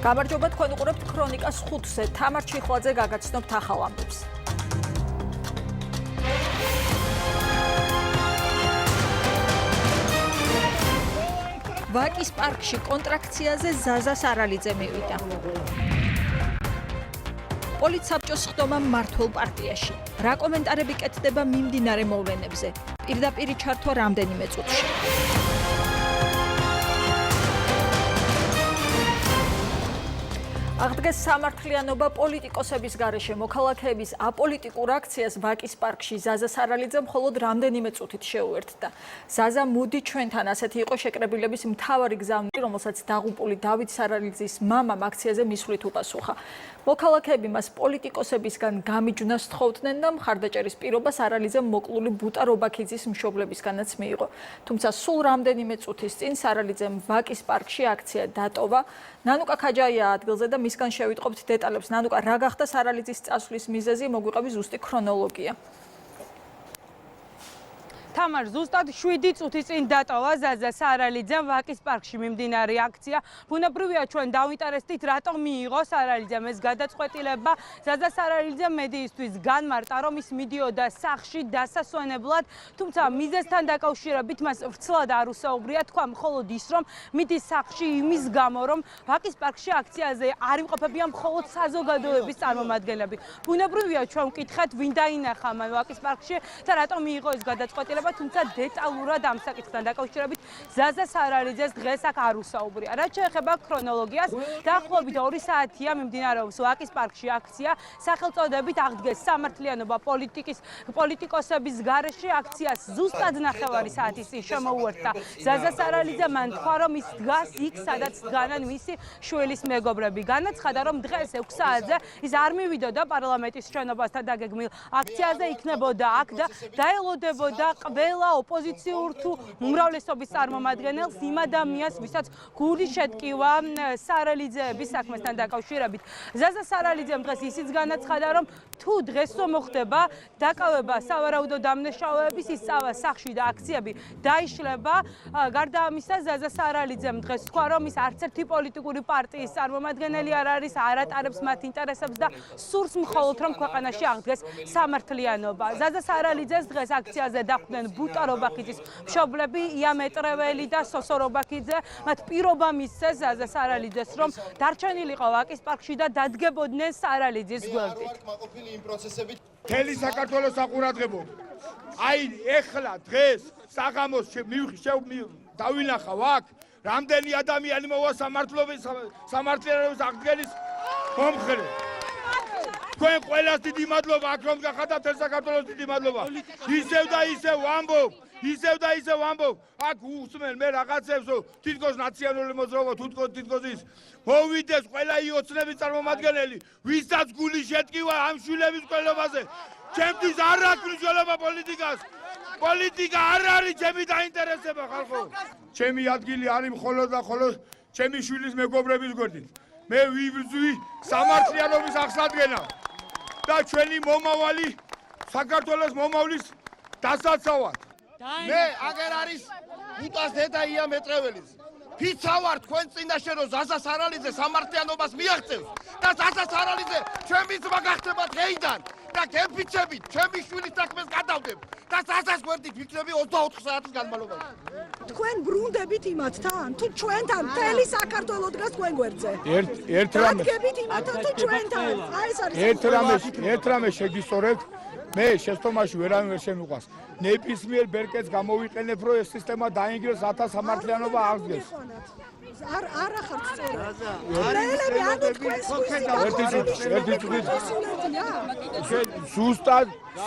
გამარჯობა, თქვენ უყურებთ ქრონიკას 5-ზე. თამარ ჩიხლაძე გაგაცნობთ ახალ ამბებს. ვაკის პარკში კონტრაქციაზე ზაზა სარალიძე მივიდა. პოლიცსაბჭოს ხდომა მმართველ პარტიაში. რა კომენტარები კეთდება მიმდინარე მოვლენებზე? პირდაპირ ჩართვა რამდენიმე წუთში. აღდგეს სამართლიანობა პოლიტიკოსების გარეშე. მოქალაქეების აპოლიტიკურ აქციას ვაკის პარკში ზაზა სარალიძე მხოლოდ რამდენიმე წუთით შეუერთდა. ზაზა, მოდი ჩვენთან, ასეთი იყო შეკრებილების მთავარი გზავნილი, რომელსაც დაღუპული დავით სარალიძის მამამ აქციაზე მისვლით უპასუხა. მოქალაქეები მას პოლიტიკოსებისგან გამიჯვნას თხოვდნენ და მხარდაჭერის პირობა სარალიძემ მოკლული ბუტა რობაქიძის მშობლებისგანაც მიიღო. თუმცა სულ რამდენიმე წუთის წინ სარალიძემ ვაკის პარკში აქცია დატოვა. ნანუკა ქაჯაია ადგილზე და მისგან შევიტყობთ დეტალებს. ნანუკა, რა გახდა სარალიძის წასვლის მიზეზი? მოგვიყევი ზუსტი ქრონოლოგია. თამარ, ზუსტად 7 წუთის წინ დატოვა ზაზა სარალიძემ ვაკის პარკში მიმდინარე აქცია. ბუნებრივია, ჩვენ დავინტერესდით, რატომ მიიღო სარალიძემ ეს გადაწყვეტილება. ზაზა სარალიძემ მედიისთვის განმარტა, რომ ის მიდიოდა სახლში დასასვენებლად, თუმცა მიზეზთან დაკავშირებით მას ვრცლად არ უსაუბრია. თქვა მხოლოდ ის, რომ მიდის სახლში იმის გამო, რომ ვაკის პარკში აქციაზე არ იმყოფებიან მხოლოდ საზოგადოების წარმომადგენლები. ბუნებრივია, ჩვენ ვკითხეთ, ვინ დაინახა მან ვაკის პარკში და რატომ მიიღო ეს გადაწყვეტილება. თუმცა დეტალურად ამ საკითხთან დაკავშირებით ზაზა სარალიძეს დღეს აქ არ უსაუბრია. რაც შეეხება ქრონოლოგიას, დაახლოებით 2 საათია მიმდინარეობს ვაკის პარკში აქცია. სახელწოდებით აღდგეს სამართლიანობა პოლიტიკოსების გარეშე. აქციას ზუსტად 9 საათის წინ შემოუერთდა ზაზა სარალიძე. მან თქვა, რომ ის დგას იქ, სადაც დგანან მისი შვილის მეგობრები. განაცხადა, რომ დღეს 6 საათზე ის არ მივიდოდა პარლამენტის შენობასთან დაგეგმილ აქციაზე, იქნებოდა აქ და დაელოდებოდა ყველა ოპოზიციურ თუ უმრავლესობის წარმომადგენელს, იმ ადამიანს, ვისაც გული შეტკივა სარალიძეების საქმესთან დაკავშირებით. ზაზა სარალიძემ დღეს ისიც განაცხადა, რომ თუ დღესო მოხდება დაკავება სავარაუდო დამნაშავეების, ის წავა სახლში და აქციები დაიშლება. გარდა ამისა, ზაზა სარალიძემ დღეს თქვა, რომ ის არც ერთი პოლიტიკური პარტიის წარმომადგენელი არ არის, არ ატარებს მათ ინტერესებს და სურს მხოლოდ რომ ქვეყანაში აღდგეს სამართლიანობა. ზაზა სარალიძეს დღეს აქციაზე დახვდნენ ბუტა რობაქიძის მშობლები, იამეტრეველი და სოსო რობაქიძე. მათ პირობა მისცეს ზაზა სარალიძეს, რომ დარჩენილიყო ვაკის პარკში და დადგებოდნენ სარალიძის გვერდით. მთელი საქართველოს აყურადღებოდ. აი, ეხლა დღეს საღამოს დავინახავ აქ, რამდენი ადამიანი მოვა სამართლიანობის აღდგენის მომხრე. თქვენ ყველას დიდი მადლობა, აქ რომ გახადათ ეს საქართველოს დიდი მადლობა. ისევ და ისევ ვამბობ. აქ უსმენ მე რაღაცებს, თითქოს ნაციონალური მოძრაობა, თითქოს ის მოვიდეს ყველა იოცნების წარმომადგენელი, ვისაც გული შეტკივა ამ შვილების ყველობაზე. ჩემთვის არ აქვს მნიშვნელობა პოლიტიკას. პოლიტიკა არ არის ჩემი დაინტერესება, ხალხო. ჩემი ადგილი არის მხოლოდ და მხოლოდ ჩემი შვილის მეგობრების გვერდით. მე ვიბრძვი სამართლიანობის აღსადგენა და ჩვენი მომავალი საქართველოს მომავლის დასაცავად. მე აგერ არის ბუტას დედა იამეტრეველის. ფიცა ვარ თქვენ წინაშე, რომ ზაზა სარალიძე სამართლიანობას მიაღწევს და ზაზა სარალიძე ჩემი ძმა გახდება დღეიდან და გემფიცებით ჩემი შვილის საქმეს გადავდებ და ზაზას გვერდით ვიქნები 24 საათის განმავლობაში. თქვენ ბრუნდებით იმათთან თუ ჩვენთან? მთელი საქართველო დგას თქვენ გვერდზე. ერთ რამე დადგებით იმათთან თუ ჩვენთან? აი ეს არის ერთ რამე შეგისწორებთ. მე შეცდომაში ვერავინ ვერ შემიყვას. ნებისმიერ ბერკეტს გამოვიყენებ, რომ ეს სისტემა დაინგროს, რათა სამართლიანობა აღდგეს. არ ახართ სწორად. რეალები ანუ თქვენ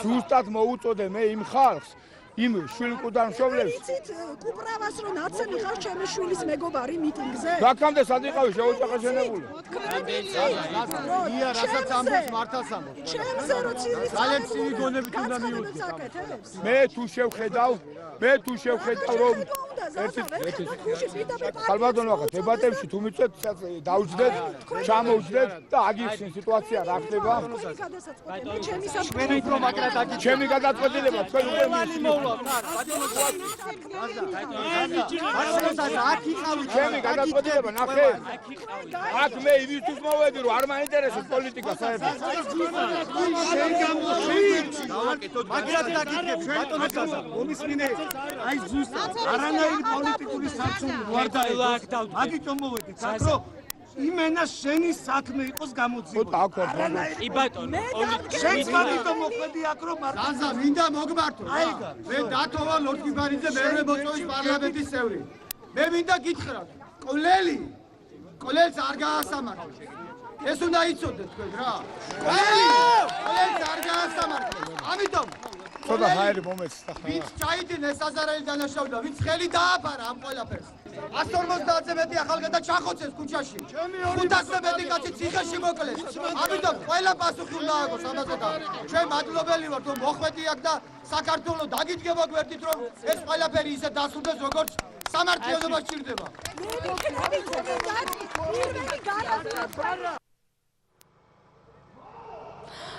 ზუსტად მოუწოდე მე იმ ხალხს, იმ შვილკუდარ მშობლებს. იცით კუპრავას რომ აცემი ხარ ჩემი შვილის მეგობარი მიტინგზე? აქამდე სად იყავი შეუჭახაშენებული? რასაც ამბობს მართალს ამბობს. ჩემზე რო ცივი ძალიან ცივი გონებით უნდა მიუძღვე. მე თუ შევხედავ რომ ხალბადონ ვახა დებატებში თუ მიწვეთ დაუჯდეთ, ჩამოუჯდეთ და აგიხსნით სიტუაცია რა ხდება. ჩემი გადაწყვეტილება თქვენ უკვე ჩემი გადაწყვეტილება ნახე. აქ მე იმისთვის მოვედი რომ არ მაინტერესებს პოლიტიკა საერთოდ. შენ გამოშვი. მაგრამ დაგიგებ ბატონო საზა. მომისმინე. აი ზუსტად არანაირი პოლიტიკური სარწმუნო არ დაელა აქ დავდე. მაგიტომ მოვედით საკრო. იმენა შენი საქმე იყოს გამოძიებული. კი ბატონო, შენ მაგიტომ მოხვედი აქ რომ საზა მინდა მოგმართო. მე დათოვა ლორდგიბარიძე მერვე მოწვევის პარლამენტის წევრი. მე მინდა გითხრა, კოლელს არ გაასამართლეთ. ეს უნდა იცოდეთ თქვენ რა. კოლელს არ გაასამართლეთ. ამიტომ ცოტა ჰაერი მომეც და ხა. ვინც ჩაიდინეს საზარელი დანაშაულდა, ვინც ხელი დააფარა ამ ყველაფერს. 150-ზე მეტი ახალგაზრდა ჩახოცეს ქუჩაში. 500-ზე მეტი კაცი ციხეში მოკლეს. ამიტომ ყველა პასუხი უნდა აგოს ამაზე და ჩვენ მადლობელი ვართ რომ მოხვედი აქ და საქართველოს დაგიდგება გვერდით რომ ეს ყველაფერი ისე დასრულდეს როგორც სამართლიანობა სჭირდება.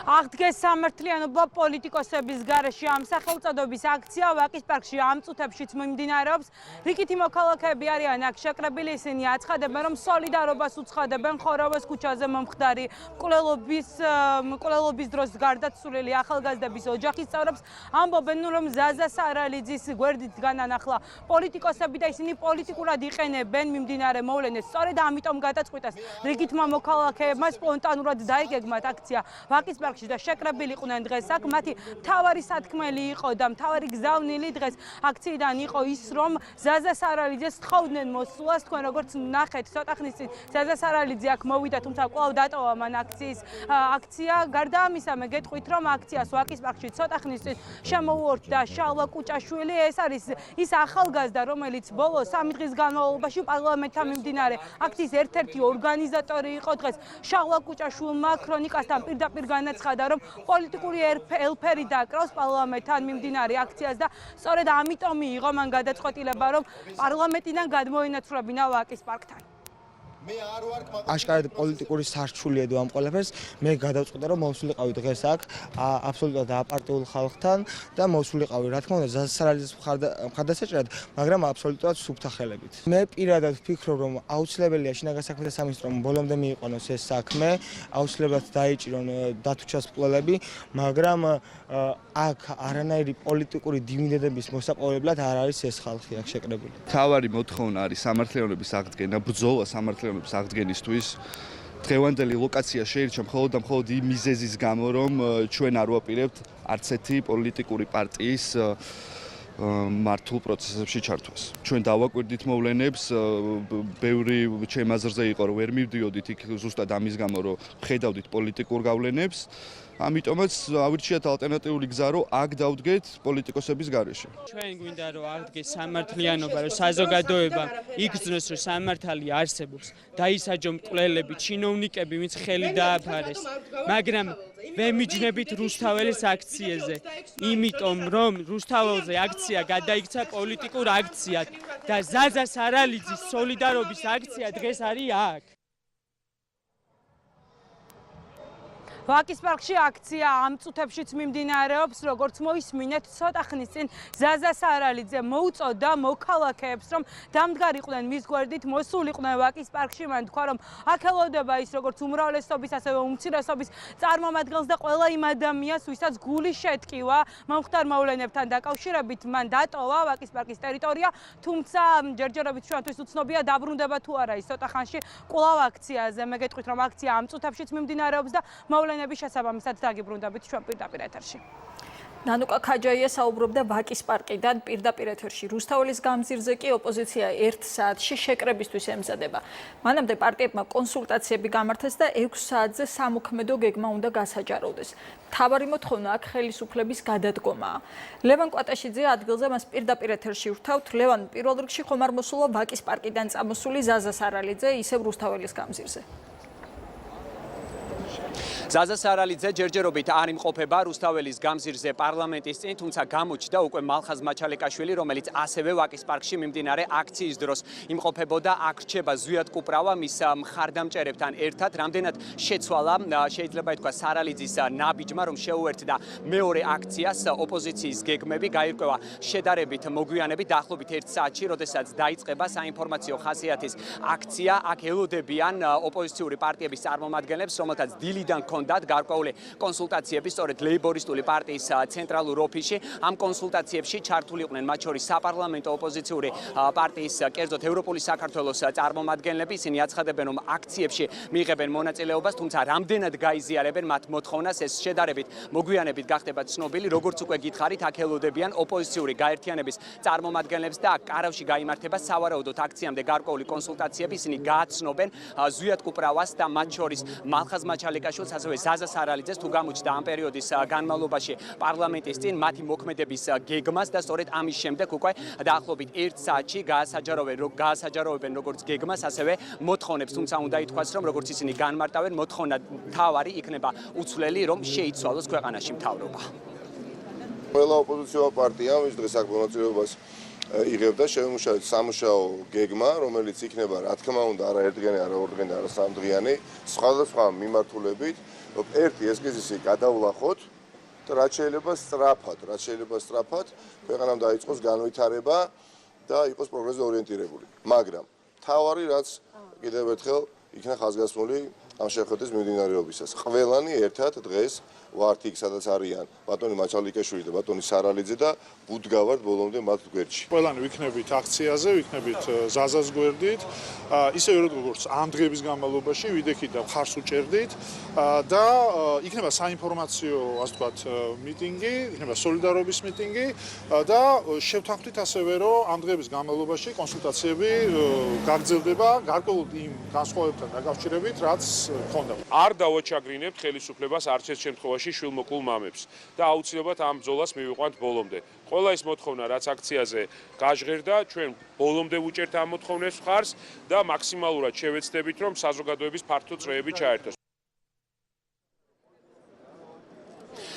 აღდგეს სამართლიანობა პოლიტიკოსების გარეშე ამ სახელწოდების აქცია ვაკის პარკში ამ წუთებშიც მიმდინარეობს. რიგითი მოქალაქეები არიან აქ შეკრებილი, ისინი აცხადებენ, რომ სოლიდარობას უცხადებენ ხორავეს ქუჩაზე მომხდარი მკვლელობის დროს გარდაცვლილი ახალგაზრდების ოჯახის წევრებს ამბობენ, რომ ზაზა სარალიძის გვერდით განანახლა პოლიტიკოსები და ისინი პოლიტიკურად იყენებენ მიმდინარე მოვლენებს. სწორედ ამიტომ გადაწყვიტეს რიგითმა მოქალაქეებმა სპონტანურად დაიგეგმათ აქცია ვაკის პარკში და შეკრებილიყვნენ დღეს აქ. მათი მთავარი სათქმელი იყო და მთავარი გზავნილი დღეს აქციიდან იყო ის, რომ ზაზა სარალიძეს თხოვდნენ მოსვლას. თქვენ როგორც ნახეთ, ცოტა ხნის წინ ზაზა სარალიძე აქ მოვიდა, თუმცა კვლავ დატოვა მან აქცია. გარდა ამისა, მე გეტყვით, რომ აქციას ვაკის პარკში ცოტა ხნის წინ შემოუერთდა შალვა კუჭაშვილი. ეს არის ის ახალგაზრდა, რომელიც ბოლო 3 დღის განმავლობაში პარლამენტთან მიმდინარე აქციის ერთ-ერთი ორგანიზატორი იყო. დღეს შალვა კუჭაშვილმა ქრონიკასთან პირდაპირ განაცხადა, რომ პოლიტიკური ელფერი დაკრავს პარლამენტთან მიმდინარე აქციას და სწორედ ამიტომ მიიღო მან გადაწყვეტილება, რომ პარლამენტიდან გადმოენაცვლებინა ვაკის პარკთან. აშკარად პოლიტიკური სარჩული ედო ამ ყველაფერს. მე გადავწყვიტე რომ მოვსულიყავი დღეს აქ აბსოლუტურად აპარტიულ ხალხთან და მოვსულიყავი რა თქმა უნდა ზაზა სარალიძის მხარდასაჭერად, მაგრამ აბსოლუტურად სუფთა ხელებით. მე პირადად ვფიქრობ რომ აუცილებელია შინაგან საქმეთა სამინისტრომ ბოლომდე მიიყვანოს ეს საქმე, აუცილებლად დაიჭირონ დათუჩას მკვლელები, მაგრამ აქ არანაირი პოლიტიკური დივიდენდების მოსაპოვებლად არ არის ეს ხალხი აქ შეკრებილი. მთავარი მოთხოვნა არის სამართლიანობის აღდგენა, ბრძოლა სამართლიანობის აღდგენისთვის. დღევანდელი ლოკაცია შეირჩა მხოლოდ და მხოლოდ იმ მიზეზის გამო, რომ ჩვენ არ ვაპირებთ არც ერთი პოლიტიკური პარტიის მართულ პროცესებში ჩართვას. ჩვენ დავაკვირდით მოვლენებს, ბევრი ჩემ აზრზე იყო, რომ ვერ მივდიოდით იქ ზუსტად ამის გამო, რომ ხედავდით პოლიტიკურ გავლენებს. ამიტომაც ავირჩიათ ალტერნატიული გზა, რომ აქ დავდგეთ პოლიტიკოსების გარეშე. ჩვენ გვინდა რომ აღდგეს სამართლიანობა, რომ საზოგადოება იგრძნოს, რომ სამართალი არსებობს, დაისაჯონ მკვლელები, ჩინოვნიკები, ვინც ხელი დააფარეს, მაგრამ ვერ მიჯნებით რუსთაველის აქციაზე, იმიტომ რომ რუსთაველზე აქცია გადაიქცა პოლიტიკურ აქციად და ზაზა სარალიძის სოლიდარობის აქცია დღეს არის აქ. ვაკის პარკში აქცია ამ წუთებშიც მიმდინარეობს, როგორც მოისმინეთ, ცოტა ხნის წინ ზაზა სარალიძე მოუწოდა მოქალაქეებს, რომ დამდგარიყვნენ მის გვერდით, მოსულიყვნენ ვაკის პარკში. მან თქვა, რომ აქ ელოდება ის როგორც უმრავლესობის, ასევე უმცირესობის წარმომადგენელს და ყველა იმ ადამიანს, ვისაც გული შეტკივა მომხდარ მოვლენებთან დაკავშირებით, მან დატოვა ვაკის პარკის ტერიტორია, თუმცა ჯერჯერობით ჩვენთვის უცნობია დაბრუნდება თუ არა ის ცოტა ხანში კვლავ აქციაზე. მე გეტყვით, რომ აქცია ამ წუთებშიც მიმდინარეობს და მოვლენების შესაბამისად დაგიბრუნდებით ჩვენ პირდაპირ ეთერში. ნანუკა ქაჯაია საუბრობდა ვაკის პარკიდან პირდაპირ ეთერში. რუსთაველის გამზირზე კი ოპოზიცია 1 საათში შეკრებისთვის ემზადება. მანამდე პარტიებმა კონსულტაციები გამართეს და 6 საათზე სამოქმედო გეგმა უნდა გასაჯაროვდეს. მთავარი მოთხოვნა აქ ხელისუფლების გადადგომაა. ლევან კვატაშიძე ადგილზე მას პირდაპირ ეთერში ვრთავთ. ლევან, პირველ რიგში ხომ არ მოსულა ვაკის პარკიდან წამოსული ზაზა სარალიძე ისევ რუსთაველის გამზირზე? ზაზა სარალიძე ჯერჯერობით არ იმყოფება რუსთაველის გამზირზე პარლამენტის წინ, თუმცა გამოჩნდა უკვე მალხაზ მაჩალეკაშვილი, რომელიც ასევე ვაკის პარკში მიმდინარე აქციის დროს იმყოფებოდა. აქ რჩება ზვიად კუპრავა მის მხარდამჭერებთან ერთად. რამდენად შეცვალა შეიძლება ითქვა სარალიძის ნაბიჯმა, რომ შეუერთდა მეორე აქციას ოპოზიციის გეგმები, გაირკვევა შედარებით მოგვიანებით დაახლოებით 1 საათში, როდესაც დაიწყება საინფორმაციო ხასიათის აქცია. აქ ელოდებიან ოპოზიციური პარტიების წარმომადგენლებს, რომელთაც დილიდან ჰქონდათ გარკვეული კონსულტაციები სწორედ ლეიბორისტული პარტიის ცენტრალურ ოფისში. ამ კონსულტაციებში ჩართული იყვნენ მათ შორის საპარლამენტო ოპოზიციური პარტიის, კერძოდ ევროპული საქართველოს წარმომადგენლები. ისინი აცხადებენ, რომ აქციებში მიიღებენ მონაწილეობას, თუმცა რამდენად გაიზიარებენ მათ მოთხოვნას, ეს შედარებით მოგვიანებით გახდება ცნობილი. როგორც უკვე გითხარით, აქ ელოდებიან ოპოზიციური გაერთიანების წარმომადგენლებს და აქ კარავში გაიმართება სავარაუდოდ აქციამდე გარკვეული კონსულტაციები. ისინი გააცნობენ ზვიად კუპრავას და მათ შორის მალხაზ მაჩალეკაშვილს, ასევე ზაზა სარალიძეს, თუ გამოჩნდა ამ პერიოდის განმავლობაში პარლამენტის წინ მათი მოქმედების გეგმას და სწორედ ამის შემდეგ უკვე დაახლოებით 1 საათში გაასაჯაროვებენ როგორც გეგმას, ასევე მოთხოვნებს. თუმცა უნდა ითქვას, რომ როგორც ისინი განმარტავენ, მოთხოვნა თავარი იქნება უცვლელი, რომ შეიცვალოს ქვეყანაში მთავრობა. ყველა ოპოზიციურ პარტიამ ის დღეს აქ მონაწილეობას იღებდა შემუშავეთ სამუშაო გეგმა, რომელიც იქნება, რა თქმა უნდა, არა ერთდღიანი, არა ორდღიანი, არა სამდღიანი, სხვადასხვა მიმართულებით, რომ ერთი ესკიზისი გადავლახოთ და რაც შეიძლება სწრაფად, ქვეყანამ დაიწყოს განვითარება და იყოს პროგრესზე ორიენტირებული. მაგრამ თავარი რაც კიდევ ერთხელ იქნა ხაზგასმული ამ შეხვედრის მიმდინარეობისას. ყველანი ერთად დღეს ვართ იქ, სადაც არიან ბატონი მაჩალიკაშვილი და ბატონი სარალიძე და ვუდგავართ ბოლომდე მათ გვერდში. ყველანი ვიქნებით აქციაზე, ვიქნებით ზაზას გვერდით, ისევე როგორც ამ დღეების განმავლობაში ვიდექით და ხარს უჭერდით და იქნება საინფორმაციო, ასე ვთქვათ, მიტინგი, იქნება სოლიდარობის მიტინგი და შევთანხმდით ასევე, რომ ამ დღეების განმავლობაში კონსულტაციები გაგრძელდება გარკვეულ იმ განსხვავებებთან დაკავშირებით, რაც ქონდა. არ დავაჩაგრინებთ ხელისუფლებას არც ერთ შემთხვევაში შვილმოკლულ მამებს და აუცილებლად ამ ბრძოლას მივიყვანთ ბოლომდე. ყველა ის მოთხოვნა, რაც აქციაზე გაჟღერდა, ჩვენ ბოლომდე ვუჭერთ ამ მოთხოვნებს მხარს და მაქსიმალურად შევეცდებით, რომ საზოგადოების ფართო წრეები ჩაერთოს.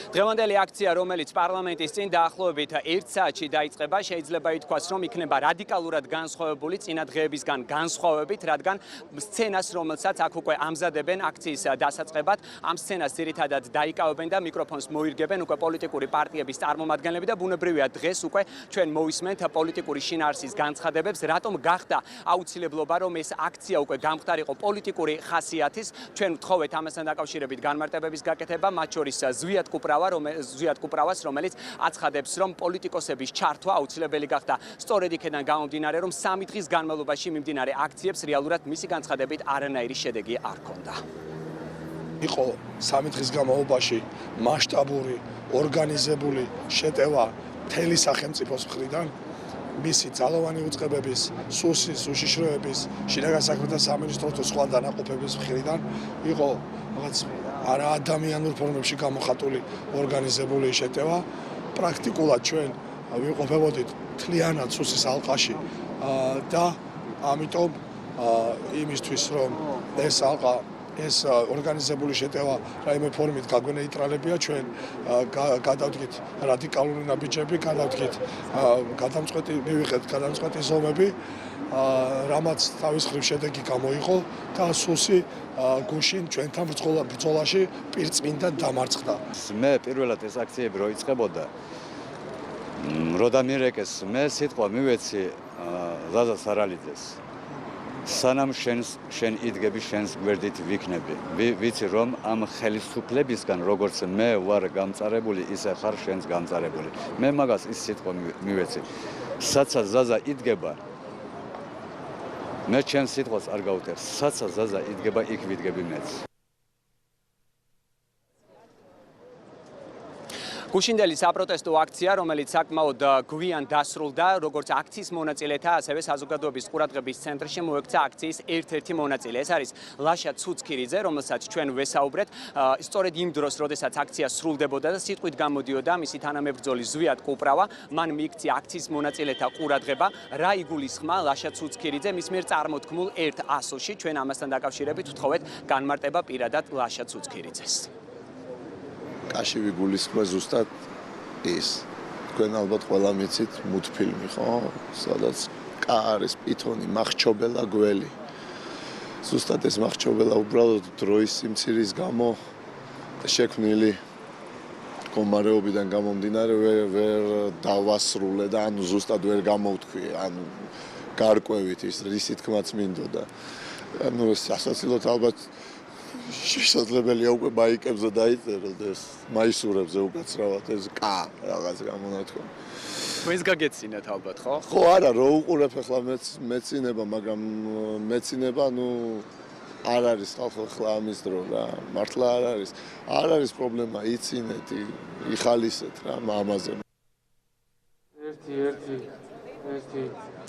დღევანდელი აქცია, რომელიც პარლამენტის წინ დაახლოებით 1 საათში დაიწყება, შეიძლება ითქვას, რომ იქნება რადიკალურად განსხვავებული წინა დღეებისგან განსხვავებით, რადგან სცენას, რომელსაც აქ უკვე ამზადებენ აქციის დასაწყებად, ამ სცენას ძირითადად დაიკავებენ და მიკროფონს მოირგებენ უკვე პოლიტიკური პარტიების წარმომადგენლები და ბუნებრივია დღეს უკვე ჩვენ მოვისმენთ პოლიტიკური შინაარსის განცხადებებს, რატომ გახდა აუცილებლობა, რომ ეს აქცია უკვე გამختارიყო პოლიტიკური ხასიათის. ჩვენ ვთხოვეთ ამასთან დაკავშირებით განმარტებების გაკეთება, მათ შორის ზვიად კუპრავას, რომელიც აცხადებს, რომ პოლიტიკოსების ჩართვა აუცილებელი გახდა. სწორედ იქედან გამომდინარე, რომ 3 დღის განმავლობაში მიმდინარე აქციებს რეალურად მისი განცხადებით არანაირი შედეგი არ ჰქონდა. იყო 3 დღის განმავლობაში მასშტაბური, ორგანიზებული შეტევა მთელი სახელმწიფოს მხრიდან, მისი ძალოვანი უწყებების, სუსის, უშიშროების, შინაგან საქმეთა სამინისტროს და სხვა დანაყოფების მხრიდან იყო რაღაც არა ადამიანურ ფორმებში გამოხატული ორგანიზებული შეტევა. პრაქტიკულად ჩვენ ვიმყოფებოდით მთლიანად სუსის ალყაში და ამიტომ იმისთვის, რომ ეს ორგანიზებული შეტევა რაიმე ფორმით გაგვენეიტრალებია, ჩვენ გადავდგით რადიკალური ნაბიჯები, მივიღეთ გადამწყვეტი ზომები, რამაც თავის მხრივ შედეგი გამოიღო და სუსი გუშინ ჩვენთან ბრძოლაში პირწმინდად დამარცხდა. მე პირველად ეს აქციები რო იწყებოდა, რო დამირეკეს, მე სიტყვა მივეცი ზაზა სარალიძეს. სანამ შენ იდგები, შენს გვერდით ვიქნები. ვიცი რომ ამ ხელისუფლებისგან როგორც მე ვარ გამწარებული, ისე ხარ შენს გამწარებული. მე მაგას ის სიტყვა მივეცი. საცა ზაზა იდგება, მე ჩემს სიტყვას არ გავუტერ. საცა ზაზა იდგება, იქ ვიდგები მეც. გუშინდელი საპროტესტო აქცია, რომელიც საკმაოდ გვიან დასრულდა, როგორც აქციის მონაწილეთა, ასევე საზოგადოების ყურადღების ცენტრში მოექცა აქციის ერთ-ერთი მონაწილე. ეს არის ლაშა ცუცქირიძე, რომელსაც ჩვენ ვესაუბრეთ. სწორედ იმ დროს, როდესაც აქცია სრულდებოდა და სიტყვით გამოდიოდა მისი თანამებრძოლი ზვიად კუპრავა, მან მიიქცია აქციის მონაწილეთა ყურადღება. რა იგულისხმა ლაშა ცუცქირიძე მის მიერ წარმოთქმულ ერთ ასოში, ჩვენ ამასთან დაკავშირებით ვთხოვეთ განმარტება პირადად ლაშა ცუცქირიძეს. კაშივი გულისხმე ზუსტად ის. თქვენ ალბათ ყველა მიცით მულტფილმი, ხო? სადაც კა არის პითონი, მახრჩობელა გველი. ზუსტად ეს მახრჩობელა უბრალოდ დროის სიმცირის გამო შექმნილი კომარეობიდან გამომდინარე ვერ დავასრულე და ანუ ზუსტად ვერ გამოვთქვი, ანუ გარკვევით ის რისი თქმაც მინდოდა. ანუ ეს ასაცილოდ ალბათ შესაძლებელია უკვე ბაიკებზე დაიწეროთ ეს მაისურებზე უკაცრავად ეს კა რაღაც გამონათქვა. თქვენს გაგეცინათ ალბათ, ხო? ხო, არა, რო უყურებ ახლა მეცინება, მაგრამ მეცინება, ანუ არ არის ხალხო ამის დრო რა, მართლა არ არის. არ არის პრობლემა, იცინეთ, იხალისეთ რა ამაზე. ერთი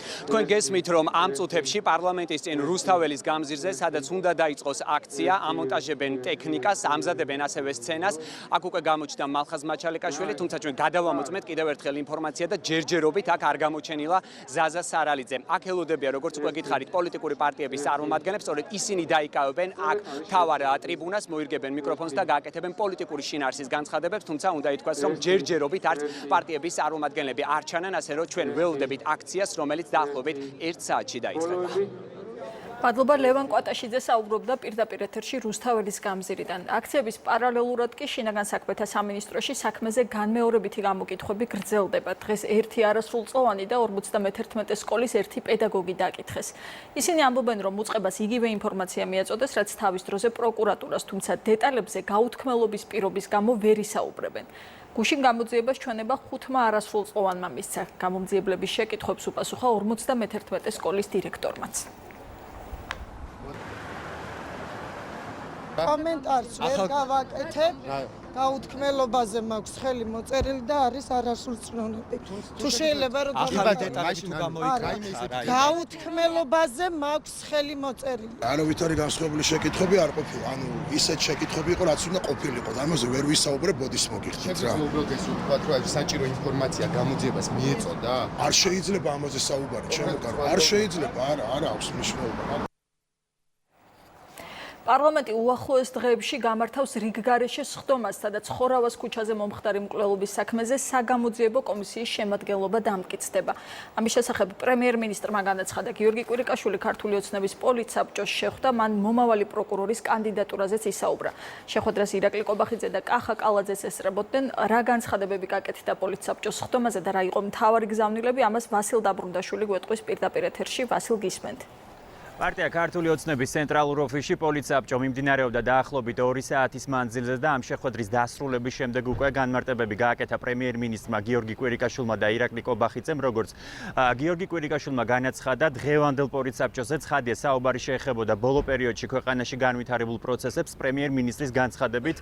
თქვენ გესმით, რომ ამ წუთებში პარლამენტის წინ რუსთაველის გამზირზე, სადაც უნდა დაიწყოს აქცია, ამონტაჟებენ ტექნიკას, ამზადებენ ასევე სცენას. აქ უკვე გამოჩნდა მალხაზ მაჩალეკაშვილი, თუმცა ჩვენ გადავამოწმეთ კიდევ ერთხელ ინფორმაცია და ჯერჯერობით აქ არ გამოჩენილა ზაზა სარალიძე. აქ ელოდებიან, როგორც უკვე გითხარით, პოლიტიკური პარტიების წარმომადგენლებს, სწორედ ისინი დაიკავებენ აქ მთავარ ტრიბუნას, მოირგებენ მიკროფონს და გააკეთებენ პოლიტიკური შინაარსის განცხადებებს, თუმცა უნდა ითქვას, რომ ჯერჯერობით არც პარტიების წარმომადგენლები არ ჩანან, ასე რომ ჩვენ ველოდებით აქციას, რომელიც დაახლოებით 1 საათში დაიწყება. მადლობა ლევან კვატაშიძე საუბრობდა პირდაპირ ეთერში რუსთაველის გამზირიდან. აქციების პარალელურად კი შინაგან საქმეთა სამინისტროში საქმეზე განმეორებითი გამოკითხვები გრძელდება. დღეს ერთი არასრულწლოვანი და 51 სკოლის ერთი პედაგოგი დაკითხეს. ისინი ამბობენ, რომ უწყებას იგივე ინფორმაცია მიაწოდეს, რაც თავის დროზე პროკურატურას, თუმცა დეტალებზე გაუთქმელობის პირობის გამო ვერ ისაუბრებენ. გუშინ გამოძიებას ჩვენება 5 არასრულწლოვანმა მისცა. გამომძიებლების შეკითხვებს უპასუხა 51 სკოლის დირექტორმაც. კომენტარს ვერ გავაკეთებ. გაუთქმელობაზე მაქვს ხელი მოწერილი და არის არასრულწლოვანები. თუ შეიძლება რომ გაუთქმელობაზე მაქვს ხელი მოწერილი. ანუ ვითარი განსხვავებული შეკითხვები არ ყოფილა. ანუ ისეთ შეკითხვები იყო, რაც უნდა ყოფილიყო. ამაზე ვერ ვისაუბრებ, ბოდის მოგიხდით რა. უბრალოდ ეს ვთქვათ, რომ საჭირო ინფორმაცია გამოძიებას მიეწოდა. არ შეიძლება ამაზე საუბარი, ჩემო კარო. არ შეიძლება, არა აქვს მნიშვნელობა. პარლამენტი უახლოეს დღეებში გამართავს რიგგარეშე სხდომას, სადაც ხორავას ქუჩაზე მომხდარი მკვლელობის საქმეზე საგამოძიებო კომისიის შემადგენლობა დამტკიცდება. ამის შესახებ პრემიერ-მინისტრმა განაცხადა გიორგი კვირიკაშვილი ქართული ოცნების პოლიტსაბჭოს შეხვდა, მან მომავალი პროკურორის კანდიდატურაზეც ისაუბრა. შეხვედრას ირაკლი კობახიძე და კახა კალაძეს ესწრებოდნენ, რა განცხადებები გაკეთდა პოლიტსაბჭოს სხდომაზე და რა იყო მთავარი გზავნილები, ამას ვასილ დაბრუნდაშვილი გვეტყვის პირდაპირ ეთერში. ვასილ, გისმენთ. პარტია ქართული ოცნების ცენტრალურ ოფისში პოლიტსაბჭო მიმდინარეობდა დაახლოებით 2 საათის მანძილზე და ამ შეხვედრის დასრულების შემდეგ უკვე განმარტებები გააკეთა პრემიერ-მინისტრმა გიორგი კვირიკაშვილმა და ირაკლი კობახიძემ, როგორც გიორგი კვირიკაშვილმა განაცხადა, დღევანდელ პოლიტსაბჭოზე ცხადია საუბარი შეეხებოდა ბოლო პერიოდში ქვეყანაში განვითარებულ პროცესებს. პრემიერ-მინისტრის განცხადებით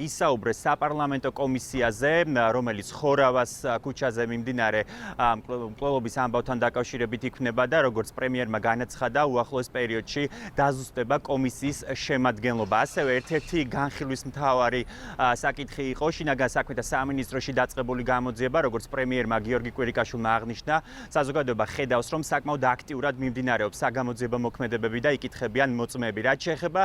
ისაუბრეს საპარლამენტო კომისიაზე, რომელიც ხორავას ქუჩაზე მიმდინარე მკვლელობის ამბავთან დაკავშირებით იქნება და როგორც პრემიერმა განაცხადა, ახლოს პერიოდში დაზუსტება კომისიის შემადგენლობა. ასევე ერთ-ერთი განხილვის მთავარი საკითხი იყო შინაგან საქმეთა სამინისტროში დაწყებული გამოძიება, როგორც პრემიერმა გიორგი კვირიკაშვილმა აღნიშნა, საზოგადოება ხედავს, რომ საკმაოდ აქტიურად მიმდინარეობს საგამოძიებო მოქმედებები და იკითხებიან მოწმეები. რაც შეეხება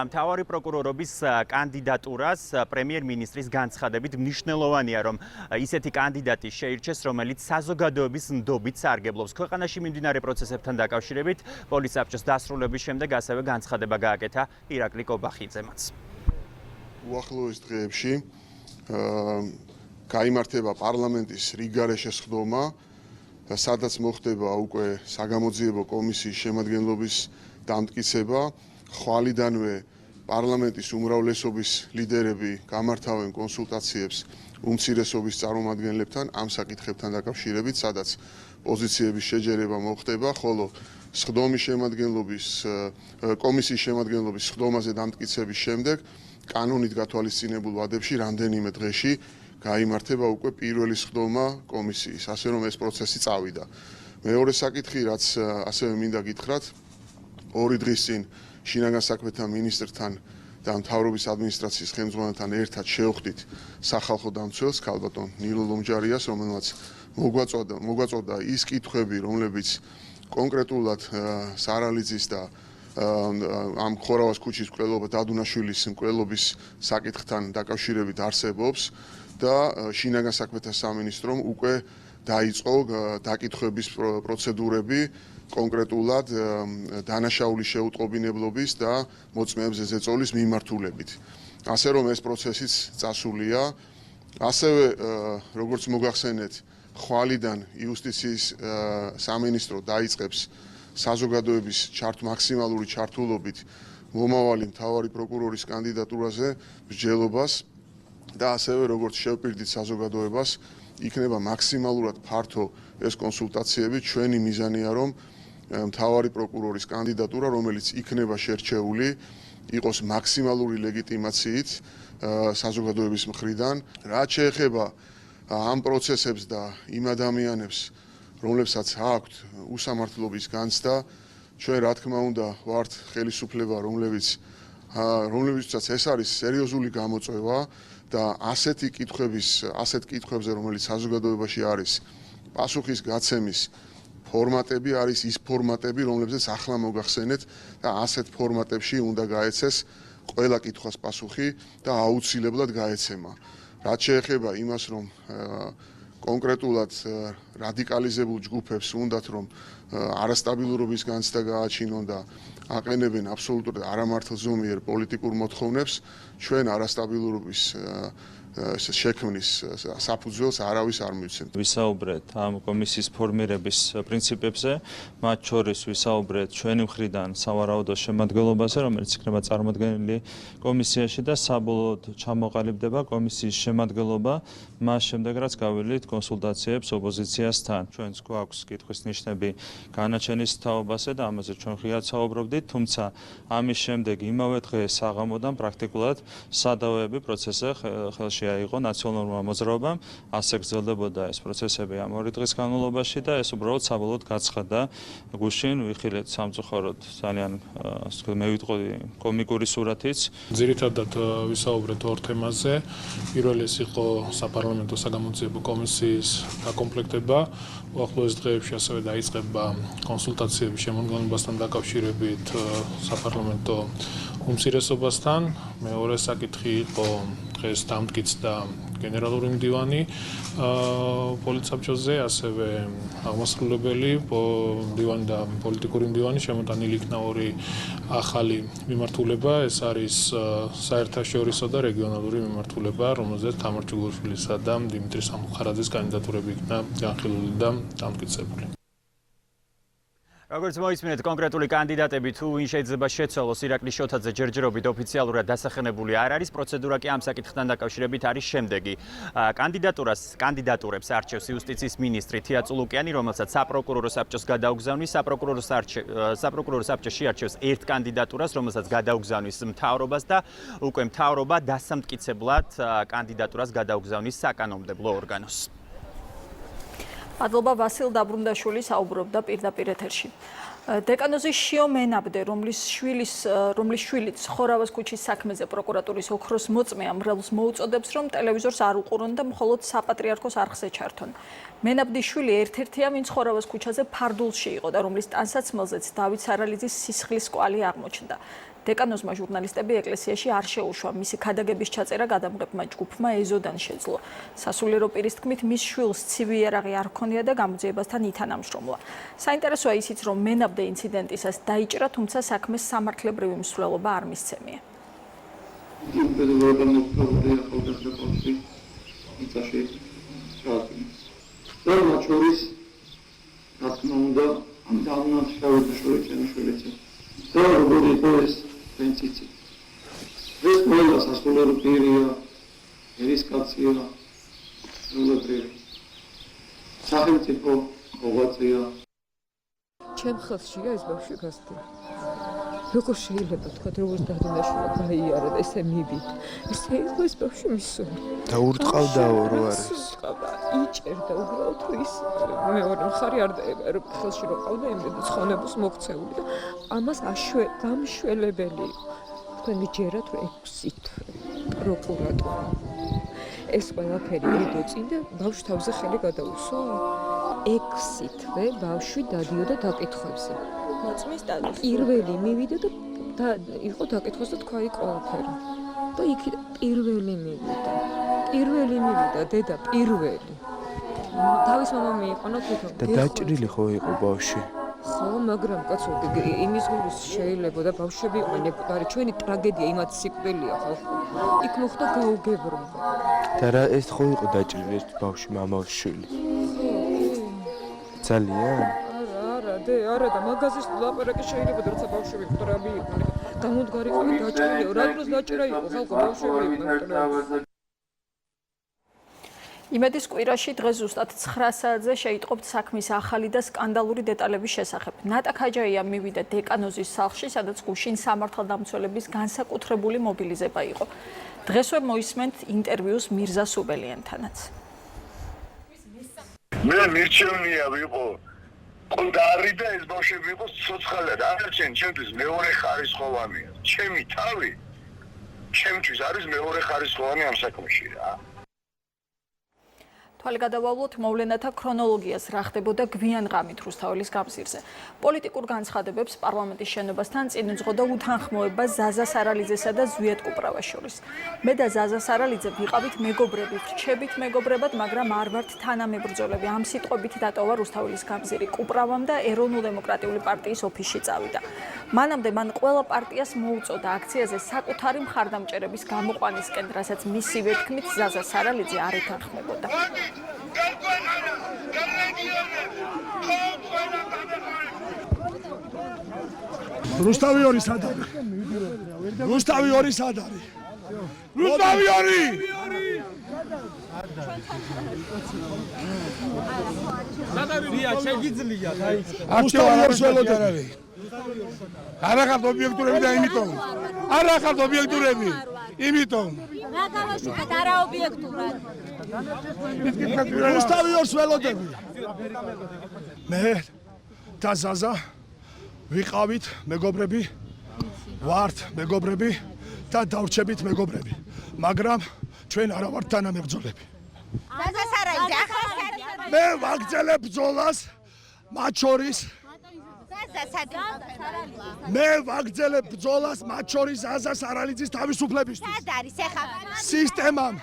მთავარი პროკურორობის კანდიდატურას, პრემიერ-მინისტრის განცხადებით მნიშვნელოვანია, რომ ისეთი კანდიდატი შეირჩეს, რომელიც საზოგადოების ნდობით სარგებლობს. ქვეყანაში მიმდინარე პროცესებთან დაკავშირებით პოლიტსაბჭოს დასრულების შემდეგ ასევე განცხადება გააკეთა ირაკლი კობახიძემაც. უახლოეს დღეებში გაიმართება პარლამენტის რიგგარეშე სხდომა და სადაც მოხდება უკვე საგამოძიებო კომისიის შემადგენლობის დამტკიცება. ხვალიდანვე პარლამენტის უმრავლესობის ლიდერები გამართავენ კონსულტაციებს უმცირესობის წარმომადგენლებთან ამ საკითხებთან დაკავშირებით, სადაც პოზიციების შეჯერება მოხდება, ხოლო სხდომის შემადგენლობის კომისიის შემადგენლობის სხდომაზე დამტკიცების შემდეგ კანონით გათვალისწინებულ ვადებში რამდენიმე დღეში გაიმართება უკვე პირველი სხდომა კომისიის, ასე რომ ეს პროცესი წავიდა. მეორე საკითხი, რაც ასევე მინდა გითხრათ, 2 დღის წინ შინაგან საქმეთა მინისტრთან და მთავრობის ადმინისტრაციის ხელმძღვანელთან ერთად შევხვდით სახალხო დამცველს ქალბატონ ნილო ლომჯარიას, რომელმაც მოგვაწოდა ის კითხვები, რომლებიც კონკრეტულად სარალიძის და ამ ხორავას ქუჩის მკვლელობა დადუნაშვილის მკვლელობის საკითხთან დაკავშირებით არსებობს და შინაგან საქმეთა სამინისტრომ უკვე დაიწყო დაკითხვების პროცედურები კონკრეტულად დანაშაულის შეუტყობინებლობის და მოწმეებზე ზეწოლის მიმართულებით. ასე რომ ეს პროცესიც წასულია. ასევე როგორც მოგახსენეთ, ხვალიდან იუსტიციის სამინისტრო დაიწყებს საზოგადოების მაქსიმალური ჩართულობით მომავალი მთავარი პროკურორის კანდიდატურაზე მსჯელობას და ასევე როგორც შევპირდით საზოგადოებას იქნება მაქსიმალურად ფართო ეს კონსულტაციები. ჩვენი მიზანია რომ მთავარი პროკურორის კანდიდატურა, რომელიც იქნება შერჩეული, იყოს მაქსიმალური ლეგიტიმაციით საზოგადოების მხრიდან. რაც შეეხება ამ პროცესებს და იმ ადამიანებს, რომლებსაც აქვთ უსამართლობის განცდა, ჩვენ რა თქმა უნდა ვართ ხელისუფლება, რომლებიცაც ეს არის სერიოზული გამოწვევა და ასეთ კითხვებზე, რომელიც საზოგადოებაში არის, პასუხის გაცემის ფორმატები არის ის ფორმატები, რომლებზეც ახლა მოგახსენეთ და ასეთ ფორმატებში უნდა გაეცეს ყველა კითხვას პასუხი და აუცილებლად გაეცემა. რაც შეეხება იმას, რომ კონკრეტულად რადიკალიზებულ ჯგუფებს უნდათ რომ არასტაბილურობის განცდა გააჩინონ და აყენებენ აბსოლუტურად არამართლზომიერ პოლიტიკურ მოთხოვნებს, ჩვენ არასტაბილურობის შექმნის საფუძველს არავის არ მივცემთ. ვისაუბრეთ ამ კომისიის ფორმირების პრინციპებზე, მათ შორის ვისაუბრეთ ჩვენი მხრიდან სავარაუდო შემადგენლობაზე, რომელიც იქნება წარმოდგენილი კომისიაში და საბოლოოდ ჩამოყალიბდება კომისიის შემადგენლობა, მას შემდეგ რაც გავივლით კონსულტაციებს ოპოზიციასთან. ჩვენც გვაქვს კითხვის ნიშნები განაჩენის თაობაზე და ამაზე ჩვენ ღიად საუბრობდით, თუმცა ამის შემდეგ იმავე დღეს საღამოდან პრაქტიკულად სადავეები პროცესზე ხელში აიღო ნაციონალურმა მოძრაობამ, ასე გრძელდებოდა ეს პროცესები ამ 2 დღის განმავლობაში და ეს უბრალოდ საბოლოოდ გაცხადდა გუშინ, ვიხილეთ სამწუხაროდ ძალიან მე ვიტყოდი კომიკური სურათიც. ძირითადად ვისაუბრეთ ორ თემაზე. პირველი ეს იყო საპარლამენტო საგამოძიებო კომისიის დაკომპლექტება. უახლოეს დღეებში ასევე დაიწყება კონსულტაციები შემოგონებასთან დაკავშირებით საპარლამენტო უმცირესობასთან. მეორე საკითხი იყო დღეს დამტკიცდა გენერალური მდივანი პოლიტსაბჭოზე, ასევე აღმასრულებელი მდივანი და პოლიტიკური მდივანი. შემოტანილი იქნა 2 ახალი მიმართულება, ეს არის საერთაშორისო და რეგიონალური მიმართულება, რომელზეც თამარ ჩუგუშვილისა და დიმიტრი სამხარაძის კანდიდატურები იქნა განხილული და დამტკიცებული. როგორც მოისმინეთ, კონკრეტული კანდიდატები თუ ვინ შეიძლება შეცვალოს ირაკლი შოთაძე ჯერჯერობით ოფიციალურად დასახენებული არ არის. პროცედურა კი ამ საკითხთან დაკავშირებით არის შემდეგი. კანდიდატურებს არჩევს იუსტიციის მინისტრი თია წულუკიანი, რომელსაც საპროკურორო საბჭოს გადაუგზავნის. საპროკურორო საბჭოში არჩევს ერთ კანდიდატურას, რომელსაც გადაუგზავნის მთავრობას და უკვე მთავრობა დასამტკიცებლად კანდიდატურას გადაუგზავნის საკანონმდებლო ორგანოს. მადლობა ვასილ დაბრუნდაშვილი საუბრობდა პირდაპირ ეთერში. დეკანოზის შიო მენაბდე, რომლის შვილიც ხორავას ქუჩის საქმეზე პროკურატურის ოქროს მოწმე ამრევლს მოუწოდებს, რომ ტელევიზორს არ უყურონ და მხოლოდ საპატრიარქოს არხზე ჩართონ. მენაბდის შვილი ერთ-ერთია, ვინც ხორავას ქუჩაზე ფარდულში იყო და რომლის ტანსაცმელზეც დავით სარალიძის სისხლის კვალი აღმოჩნდა. დეკანოზმა ჟურნალისტები ეკლესიაში არ შეუშვა, მისი ქადაგების ჩაწერა გადამღებმა ჯგუფმა ეზოდან შეძლო. სასულიერო პირის თქმით, მის შვილს ცივი იარაღი არ ჰქონია და გამოძიებასთან ითანამშრომლა. საინტერესოა ისიც, რომ მენაბდე ინციდენტისას დაიჭრა, თუმცა საქმეს სამართლებრივი მსვლელობა არ მისცემია. პრინციპი. ეს ყველა სასულიერო პირია, ერისკაცია, სრულიად სახელმწიფო მოღვაწეა. ჩემ ხელშია ეს ბავშვი გასდია. როგორ შეიძლება თქვა, როგორც დადანაშაულა გაიარა და ესე მივით. ესე იყო ეს ბავშვი მისული. და ურტყავდაო რო არის. იჭერდა უბრალოდ ის მეორე მხარი არ დაებარო ხელში რო ყავდა იმედი ცხონების მოქცეული და ამას გამშველებელი იყო. თქვენ მიჯერათ რომ 6 თვე პროკურატურა ეს ყველაფერი ედო წინ და ბავშვ თავზე ხელი გადაუსვა. 6 თვე ბავშვი დადიოდა დაკითხვებზე. მოწმის და პირველი მივიდა და იყო დაკითხოს და თქვა ყველაფერი. და იქ პირველი მივიდა დედა პირველი. თავის მამა მიიყვანა თვითონ. და დაჭრილი ხო იყო ბავშვი? ხო, მაგრამ კაცო, იმის გულის შეიძლება და ბავშვები იყვნენ, არის ჩვენი ტრაგედია, იმათ სიკვდილია ხალხო. იქ მოხდა გაუგებრობა. და რა ეს ხო იყო დაჭრილი ეს ბავშვი მამაოს შვილი? ძალიან? არა და მაგაზის ლაპარაკი შეიძლება და როცა ბავშვები მტრები იყვნენ, გამოდგარიყავი დაჭრილი, რა დროს დაჭრა იყო ხალხო ბავშვები იყვნენ. იმედის კვირაში დღეს ზუსტად 9 საათზე შეიტყობთ საქმის ახალი და სკანდალური დეტალების შესახებ. ნატა ქაჯაია მივიდა დეკანოზის სახლში, სადაც გუშინ სამართალდამცველების განსაკუთრებული მობილიზება იყო. დღესვე მოისმენთ ინტერვიუს მირზა სუბელიენთანაც. მე მირჩევნია ვიყო კონდარი და ეს ბავშვები იყოს ცოცხალი და არჩენ ჩემთვის მეორე ხარისხოვანია. ჩემი თავი ჩემთვის არის მეორე ხარისხოვანი ამ საქმეში რა. თვალე გადავავლოთ მოვლენათა ქრონოლოგიას, რა ხდებოდა გვიან ღამით რუსთაველის გამზირზე. პოლიტიკურ განცხადებებს პარლამენტის შენობასთან წინ უძღოდა უთანხმოება ზაზა სარალიძესა და ზვიად კუპრავას შორის. მე და ზაზა სარალიძე ვიყავით მეგობრები, რჩებით მეგობრებად, მაგრამ არ ვართ თანამებრძოლები. ამ სიტყვებით დატოვა რუსთაველის გამზირი კუპრავამ და ეროვნულ-დემოკრატიული პარტიის ოფისში წავიდა. მანამდე მან ყველა პარტიას მოუწოდა აქციაზე საკუთარი მხარდამჭერების გამოყვანისკენ, რასაც მისივე თქმით ზაზა სარალიძე არ ეთანხმებოდა. რუსთავი ორი სად არის? რუსთავი ორი სად არის? რუსთავი ორი! სადარია შეგიძლია აი რუსთავი ორი სველოდ არ არის. არა ხართ ობიექტურები და იმიტომ. არა ხართ ობიექტურები. იმიტომ. მაგავაშუქეთ არა ობიექტურად. რუსთავი ორს ველოდები. მე და ზაზა ვიყავით მეგობრები, ვართ მეგობრები და დავრჩებით მეგობრები, მაგრამ ჩვენ არა ვართ თანამებრძოლები. ზაზა სარალიძე მე ვაგრძელებ ბრძოლას მათ შორის. მე ვაგრძელებ ბრძოლას მათ შორის ზაზა სარალიძის თავისუფლებისთვის. სად არის ეხლა? სისტემამ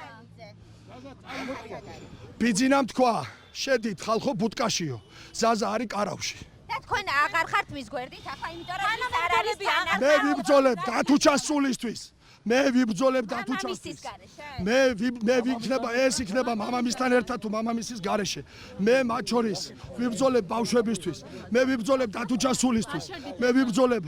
ბიძინამ თქვა, შედით ხალხო ბუტკაშიო, ზაზა არის კარავში. და თქვენ აღარ ხართ მის გვერდით, ახლა იმიტომ რომ ის არ არის მე ვიბრძოლებ დათუჩას სულისთვის. მე ვიბრძოლებ დათუჩასთვის. მე ვიქნება ეს იქნება მამამისთან ერთად თუ მამამისის გარეშე. მე მათ შორის ვიბრძოლებ ბავშვებისთვის. მე ვიბრძოლებ დათუჩას სულისთვის. მე ვიბრძოლებ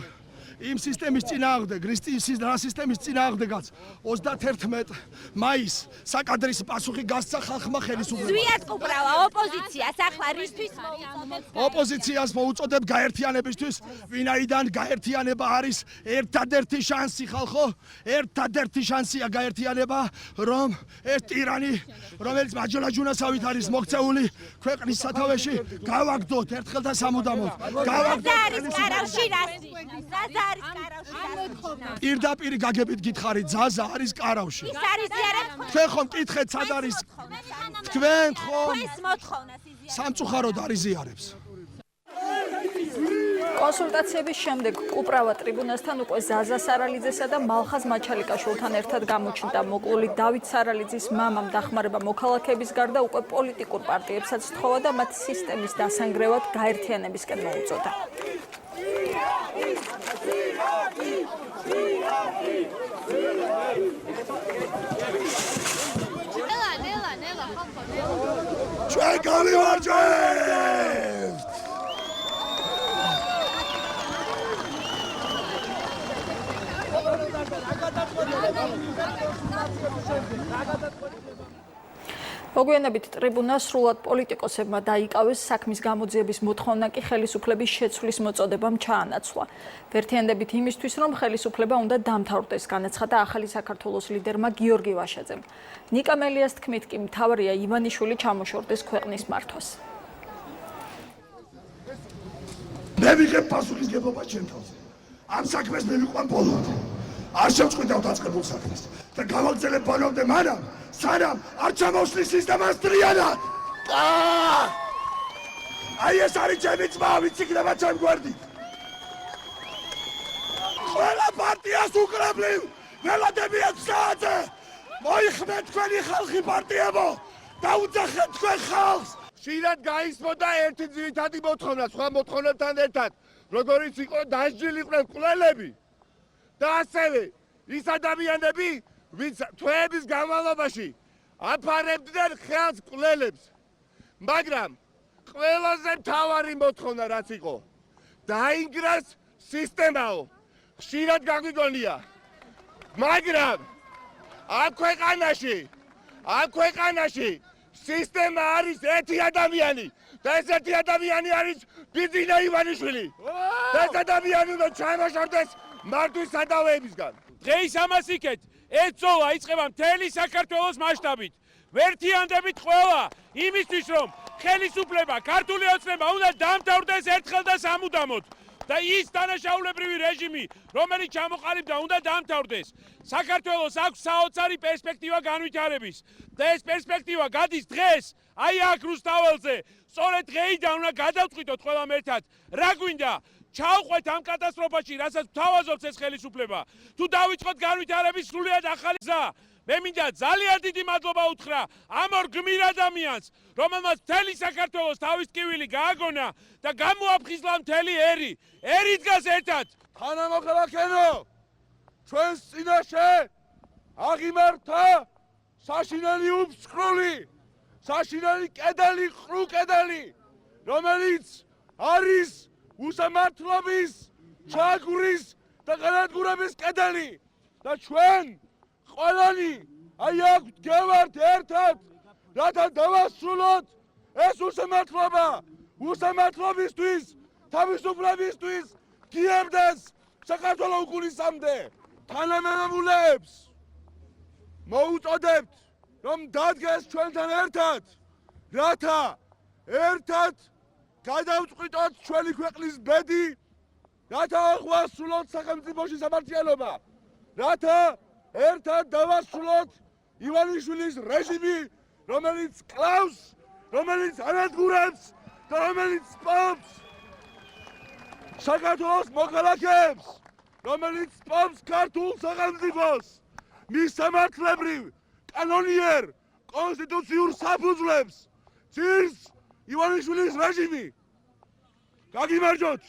იმ სისტემის წინააღმდეგ, რა სისტემის წინააღმდეგაც 31 მაისს საკადრის პასუხი გასცა ხალხმა ხელისუფლებამ. ზვიად კუპრავა ოპოზიციას ახლა რისთვის მოუწოდებ? ოპოზიციას მოუწოდებ გაერთიანებისთვის, ვინაიდან გაერთიანება არის ერთადერთი შანსი ხალხო, ერთადერთი შანსია გაერთიანება, რომ ეს ტირანი, რომელიც მაჯოლაჯუნასავით არის მოქცეული ქვეყნის სათავეში, გავაგდოთ ერთხელ და სამუდამოდ. არის კარავში რასი? პირდაპირ გაგებით გითხარით, ზაზა არის კარავში. ის არის ზიარებ. თქვენ ხომ მკითხეთ, სად არის? თქვენ ხომ ეს მოთხოვნას იზიარებს. სამწუხაროდ არის ზიარებს. კონსულტაციების შემდეგ კუპრავა ტრიბუნასთან უკვე ზაზა სარალიძესა და მალხაზ მაჩალიკაშვილთან ერთად გამოჩნდა. მოკლული დავით სარალიძის მამამ დახმარება მოქალაქეების გარდა უკვე პოლიტიკურ პარტიებსაც სთხოვა და მათ სისტემის დასანგრევად გაერთიანებისკენ მოუწოდა. ჩვენ გავიმარჯვებთ! მოგვიანებით ტრიბუნა სრულად პოლიტიკოსებმა დაიკავეს, საქმის გამოძიების მოთხოვნა კი ხელისუფლების შეცვლის მოწოდებამ ჩაანაცვლა. ვერთიანდებით იმისთვის, რომ ხელისუფლება უნდა დამთავრდეს, განაცხადა ახალი საქართველოს ლიდერმა გიორგი ვაშაძემ. ნიკა მელიას თქმით კი მთავარია ივანიშვილი ჩამოშორდეს ქვეყნის მართვას. მე ვიღებ პასუხისგებლობა ჩემ თავზე. ამ საქმეს მე ვიყვან ბოლომდე. არ შევწყვიტავ დაწყებულ საქმეს და გავაგრძელებ ბოლომდე მანამ, სანამ არ ჩამოვშლის სისტემას ტრიანად. აი ეს არის ჩემი ძმა, ვიც იქნება ჩემ გვერდით. ყველა პარტიას უკრებლივ ველოდებიან საათზე. მოიხმეთ თქვენი ხალხი პარტიებო, დაუძახეთ თქვენ ხალხს. ხშირად გაისმოდა ერთი ძირითადი მოთხოვნა, სხვა მოთხოვნებთან ერთად, როგორიც იყო დასჯილიყვნენ მკვლელები და ასევე ის ადამიანები, ვინც თვეების განმავლობაში აფარებდნენ ხელს მკვლელებს. მაგრამ ყველაზე მთავარი მოთხოვნა რაც იყო, დაინგრას სისტემაო. ხშირად გაგვიგონია. მაგრამ ამ ქვეყანაში სისტემა არის ერთი ადამიანი და ეს ერთი ადამიანი არის ბიძინა ივანიშვილი. და ეს ადამიანი უნდა ჩამოშორდეს მართვის სადავეებისგან. დღეს ამას იქეთ ეს ბრძოლა იწყება მთელი საქართველოს მასშტაბით. ვერთიანდებით ყველა იმისთვის რომ ხელისუფლება, ქართული ოცნება უნდა დამთავრდეს ერთხელ და სამუდამოდ. და ის დანაშაულებრივი რეჟიმი, რომელიც ჩამოყალიბდა, უნდა დამთავრდეს. საქართველოს აქვს საოცარი პერსპექტივა განვითარების და ეს პერსპექტივა გადის დღეს, აი აქ რუსთაველზე. სწორედ დღეიდან უნდა გადავწყვიტოთ ყველამ ერთად, რა გვინდა ჩავყვეთ ამ კატასტროფაში, რასაც გვთავაზობს ეს ხელისუფლება. თუ დავიწყოთ განვითარების სრულიად ახალი გზა, მე მინდა ძალიან დიდი მადლობა უთხრა ამ ორ გმირ ადამიანს, რომელმაც მთელი საქართველოს თავის ტკივილი გააგონა და გამოაფხიზლა მთელი ერი. ერი დგას ერთად. თანამოქალაქენო, ჩვენს წინაშე აღიმართა საშინელი უფსკრული, საშინელი კედელი, ყრუ კედელი, რომელიც არის უსამართლობის, ჩაგურის და განადგურების კედელი და ჩვენ ყველანი აი აქ ვდგევართ ერთად, რათა დავასრულოთ ეს უსამართლობა, უსამართლობისთვის, თავისუფლებისთვის გიებდეს საქართველოს უკულისამდე. თანამემამულეებს მოუწოდებთ, რომ დადგეს ჩვენთან ერთად, რათა ერთად გადავწყვიტოთ ჩვენი ქვეყნის ბედი, რათა აღვასრულოთ სახელმწიფოში სამართლიანობა, რათა ერთად დავასრულოთ ივანიშვილის რეჟიმი, რომელიც კლავს, რომელიც ანადგურებს და რომელიც სპობს საქართველოს მოქალაქეებს, რომელიც სპობს ქართულ სახელმწიფოს, მის სამართლებრივ, კანონიერ, კონსტიტუციურ საფუძვლებს ძირს ივანიშვილის რეჟიმი. გაგიმარჯოთ!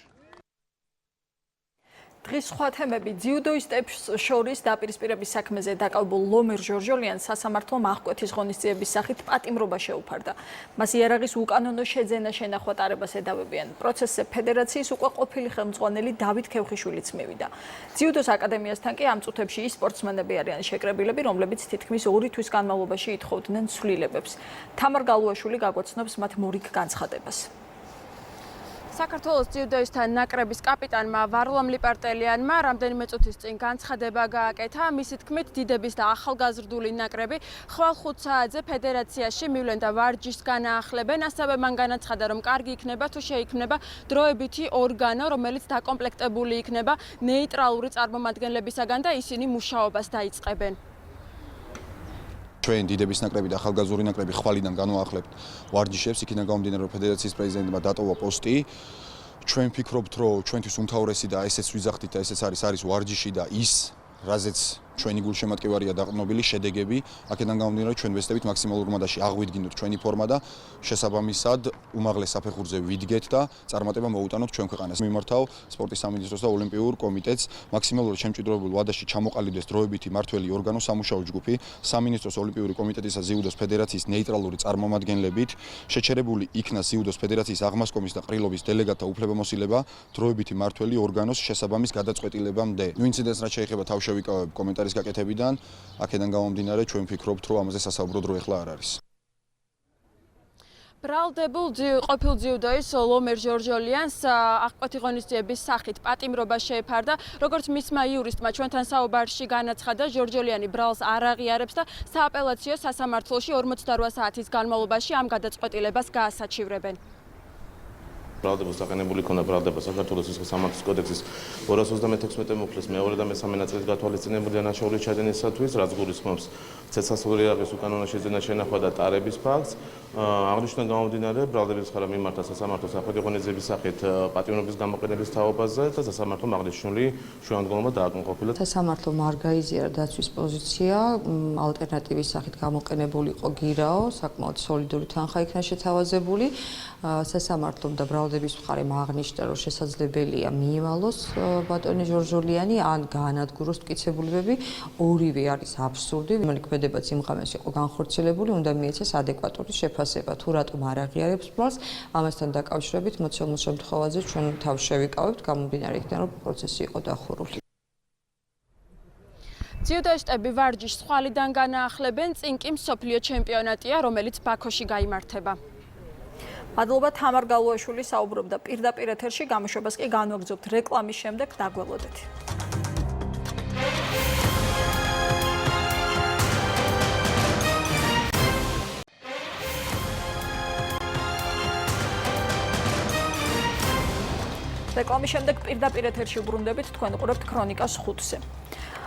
დღის სხვა თემები ძიუდოისტებს შორის დაპირისპირების საქმეზე დაკავებულ ლომერ ჟორჟოლიანს სასამართლომ აღკვეთის ღონისძიების სახით პატიმრობა შეუფარდა. მას იარაღის უკანონო შეძენა შენახვა ტარებას ედავებიან. პროცესზე ფედერაციის უკვე ყოფილი ხელმძღვანელი დავით ქევხიშვილიც მივიდა. ძიუდოს აკადემიასთან კი ამ წუთებში ის სპორტსმენები არიან შეკრებილები, რომლებიც თითქმის 2 თვის განმავლობაში ითხოვდნენ ცვლილებებს. თამარ გალუაშვილი გაგვაცნობს მათ მორიგ განცხადებას. საქართველოს ძიუდოისტთა ნაკრების კაპიტანმა ვარლამ ლიპარტელიანმა რამდენიმე წუთის წინ განცხადება გააკეთა. მისი თქმით, დიდების და ახალგაზრდული ნაკრები ხვალ 5 საათზე ფედერაციაში მივლენ და ვარჯიშს განაახლებენ. ასევე მან განაცხადა, რომ კარგი იქნება თუ შეიქმნება დროებითი ორგანო, რომელიც დაკომპლექტებული იქნება ნეიტრალური წარმომადგენლებისაგან და ისინი მუშაობას დაიწყებენ. ჩვენ დიდების ნაკრები და ახალგაზრდული ნაკრები ხვალიდან განვაახლებთ ვარჯიშებს, იქიდან გამომდინარე, რომ ფედერაციის პრეზიდენტმა დატოვა პოსტი. ჩვენ ვფიქრობთ, რომ ჩვენთვის უმთავრესი და ესეც ვიზახდით და ესეც არის ვარჯიში და ის, რაზეც ჩვენი გულშემატკივარია დაყრდნობილი შედეგები, აქედან გამომდინარე, ჩვენ ვესწრებით მაქსიმალურ მოდაში აღვიდგინოთ ჩვენი ფორმა და შესაბამისად უმაღლეს საფეხურზე ვიდგეთ და წარმატება მოუტანოთ ჩვენ ქვეყანას. მიმართავ სპორტის სამინისტროს და ოლიმპიურ კომიტეტს მაქსიმალურად შემჭიდროებულ ვადაში ჩამოყალიბდეს დროებითი მართველი ორგანო სამუშაო ჯგუფი, სამინისტროს ოლიმპიური კომიტეტისა ზიუდოს ფედერაციის ნეიტრალური წარმომადგენლებით, შეჩერებული იქნა ზიუდოს ფედერაციის აღმასკომის და ყრილობის დელეგატთა უფლებამოსილება დროებითი მართველი ორგანოს შესაბამის გადაწყვეტილებამდე. ნუ ინციდენტს რაც შეეხება თავშე ვიკავებ კომენტარის გაკეთებიდან, აქედან გამომდინარე, ჩვენ ვფიქრობთ, რომ ამაზე სასაუბრო დრო ეხლა არ არის. ბრალდებულ ყოფილ ძიუდოის ლომერ ჟორჟოლიანს აღკვეთი ღონისძიების სახით პატიმრობა შეეფარდა. როგორც მისმა იურისტმა ჩვენთან საუბარში განაცხადა, ჟორჟოლიანი ბრალს არ აღიარებს და სააპელაციო სასამართლოში 48 საათის განმავლობაში ამ გადაწყვეტილებას გაასაჩივრებენ. ბრალდებას დაყენებული ქონდა ბრალდება საქართველოს სამართლის კოდექსის 236 მუხლის მეორე და მესამე ნაწილის გათვალისწინებული დანაშაულის ჩადენისათვის, რაც გულისხმობს ცეცხლსასრულიარაღის უკანონო შეძენა შენახვა და ტარების ფაქტს. აღნიშნულიდან გამომდინარე, ბრალდების ხარა მიმართა სასამართლოს სახედრო ღონისძიების სახით პატიმრობის გამოყენების თაობაზე და სასამართლომ აღნიშნული შუამდგომლობა დააკმაყოფილა. სასამართლომ არ გაიზიარა დაცვის პოზიცია, ალტერნატივის სახით გამოყენებული იყო გირაო, საკმაოდ სოლიდური თანხა იქნა შეთავაზებული. სასამართლომ და ბრალდების მხარემ აღნიშნა, რომ შესაძლებელია მიიმალოს ბატონი ჟორჟოლიანი ან გაანადგუროს მტკიცებულებები. ორივე არის აბსურდი. მოქმედებაც იმ ღამეს იყო განხორციელებული, უნდა მიეცეს ადეკვატური შეფასება. თუ რატომ არ აღიარებს ბრალს, ამასთან დაკავშირებით მოცემულ შემთხვევაზე ჩვენ თავს შევიკავებთ, გამომდინარე იქიდან, რომ პროცესი იყო დახურული. ძიუდოისტები ვარჯიშს ხვალიდან განაახლებენ, წინ კი მსოფლიო ჩემპიონატია, რომელიც ბაქოში გაიმართება. მადლობა თამარ გალუაშვილი საუბრობდა პირდაპირ ეთერში, გამოშვებას კი განვაგრძობთ რეკლამის შემდეგ, დაგველოდეთ. რეკლამის შემდეგ პირდაპირ ეთერში უბრუნდებით, თქვენ უყურებთ ქრონიკას 5-ზე.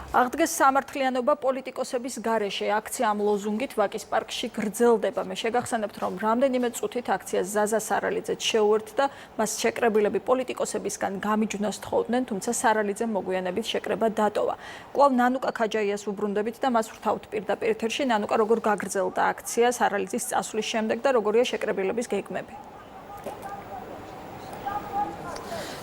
აღდგეს სამართლიანობა პოლიტიკოსების გარეშე. აქცია ამ ლოზუნგით ვაკის პარკში გრძელდება. მე შეგახსენებთ, რომ რამდენიმე წუთით აქციას ზაზა სარალიძეც შეუერთდა, მას შეკრებილები პოლიტიკოსებისგან გამიჯვნას თხოვდნენ, თუმცა სარალიძემ მოგვიანებით შეკრება დატოვა. კვლავ ნანუკა ქაჯაიას უბრუნდებით და მას ვრთავთ პირდაპირ ეთერში. ნანუკა, როგორ გაგრძელდა აქცია სარალიძის წასვლის შემდეგ და როგორია შეკრებილების გეგმები?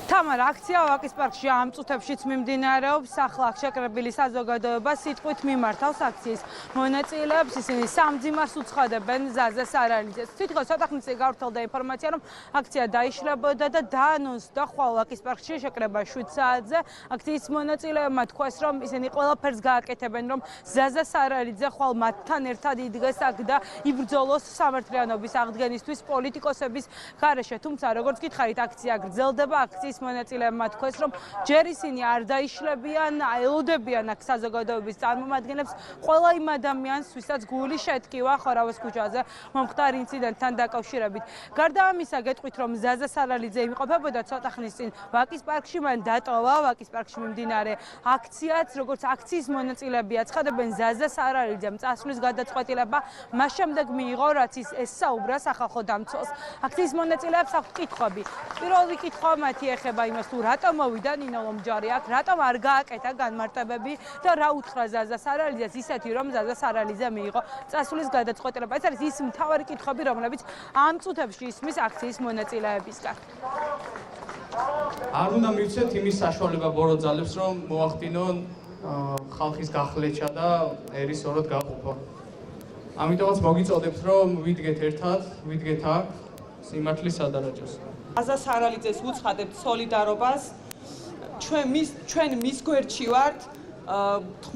თამარ, აქცია ვაკის პარკში ამ წუთებშიც მიმდინარეობს. ახლა შეკრებილი საზოგადოება სიტყვით მიმართავს აქციის მონაწილეებს. ისინი სამძიმარს უცხადებენ ზაზა სარალიძეს. თითქოს ცოტა ხნის წინ გავრცელდა ინფორმაცია, რომ აქცია დაიშლებოდა და დაანონსდა ხვალ ვაკის პარკში შეკრება 7 საათზე. აქციის მონაწილეებმა თქვეს, რომ ისინი ყველაფერს გააკეთებენ, რომ ზაზა სარალიძე ხვალ მათთან ერთად იდგეს აქ და იბრძოლოს სამართლიანობის აღდგენისთვის პოლიტიკოსების გარეშე. თუმცა, როგორც გითხარით, აქცია გრძელდება. აქციის მონაწილეებმა თქვეს, რომ ჯერ ისინი არ დაიშლებიან, ელოდებიან აქ საზოგადოების წარმომადგენლებს, ყველა იმ ადამიანს, ვისაც გული შეტკივა ხორავის ქუჩაზე მომხდარ ინციდენტთან დაკავშირებით. გარდა ამისა, გეტყვით, რომ ზაზა სარალიძე იმყოფებოდა ცოტა ხნის წინ ვაკის პარკში, მან დატოვა ვაკის პარკში მიმდინარე აქციაც, როგორც აქციის მონაწილეები აცხადებენ, ზაზა სარალიძემ წასვლის გადაწყვეტილება მას შემდეგ მიიღო, რაც ის ესაუბრა სახალხო დამცველს. აქციის მონაწილეებს აქვთ კითხვები. პირველი კითხვა მათი ეხება იმას, თუ რატომ მოვიდა ნინო ლომჯარი აქ, რატომ არ გააკეთა განმარტებები და რა უთხრა ზაზა სარალიძეს, ისეთი რომ ზაზა სარალიძე მიიღო წასვლის გადაწყვეტილება. ეს არის ის მთავარი კითხვები, რომლებიც ამ წუთებში ისმის აქციის მონაწილეებისგან. არ უნდა მივცეთ იმის საშუალება ბორო ძალებს, რომ მოახდინონ ხალხის გახლეჩა და ერის ორად გაყოფა. ამიტომაც მოგიწოდებთ, რომ ვიდგეთ ერთად, ვიდგეთ აქ სიმართლის სადარაჯოს. ზაზა სარალიძეს უცხადებთ სოლიდარობას. ჩვენ მის გვერდში ვართ.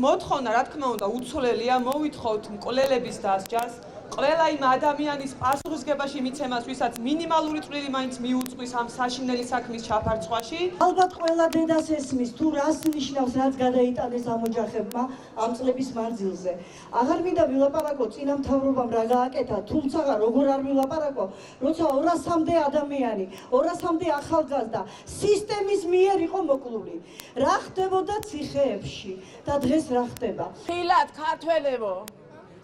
მოთხოვნა, რა თქმა უნდა, უცვლელია, მოვითხოვთ მკვლელების დასჯას. ყველა იმ ადამიანის პასუხისგებაში მიცემას, ვისაც მინიმალური წვლილი მაინც მიუძღვის ამ საშინელი საქმის ჩაფარცხვაში. ალბათ ყველა დედას ესმის, თუ რას ნიშნავს, რაც გადაიტანეს ამ ოჯახებმა ამ წლების მანძილზე. აღარ მინდა ვილაპარაკო წინამთავრობამ რა გააკეთა, თუმცა როგორ არ ვილაპარაკო, როცა 200-მდე ადამიანი, 200-მდე ახალგაზრდა სისტემის მიერ იყო მოკლული. რა ხდებოდა ციხეებში და დღეს რა ხდება? ხილად ქართველებო,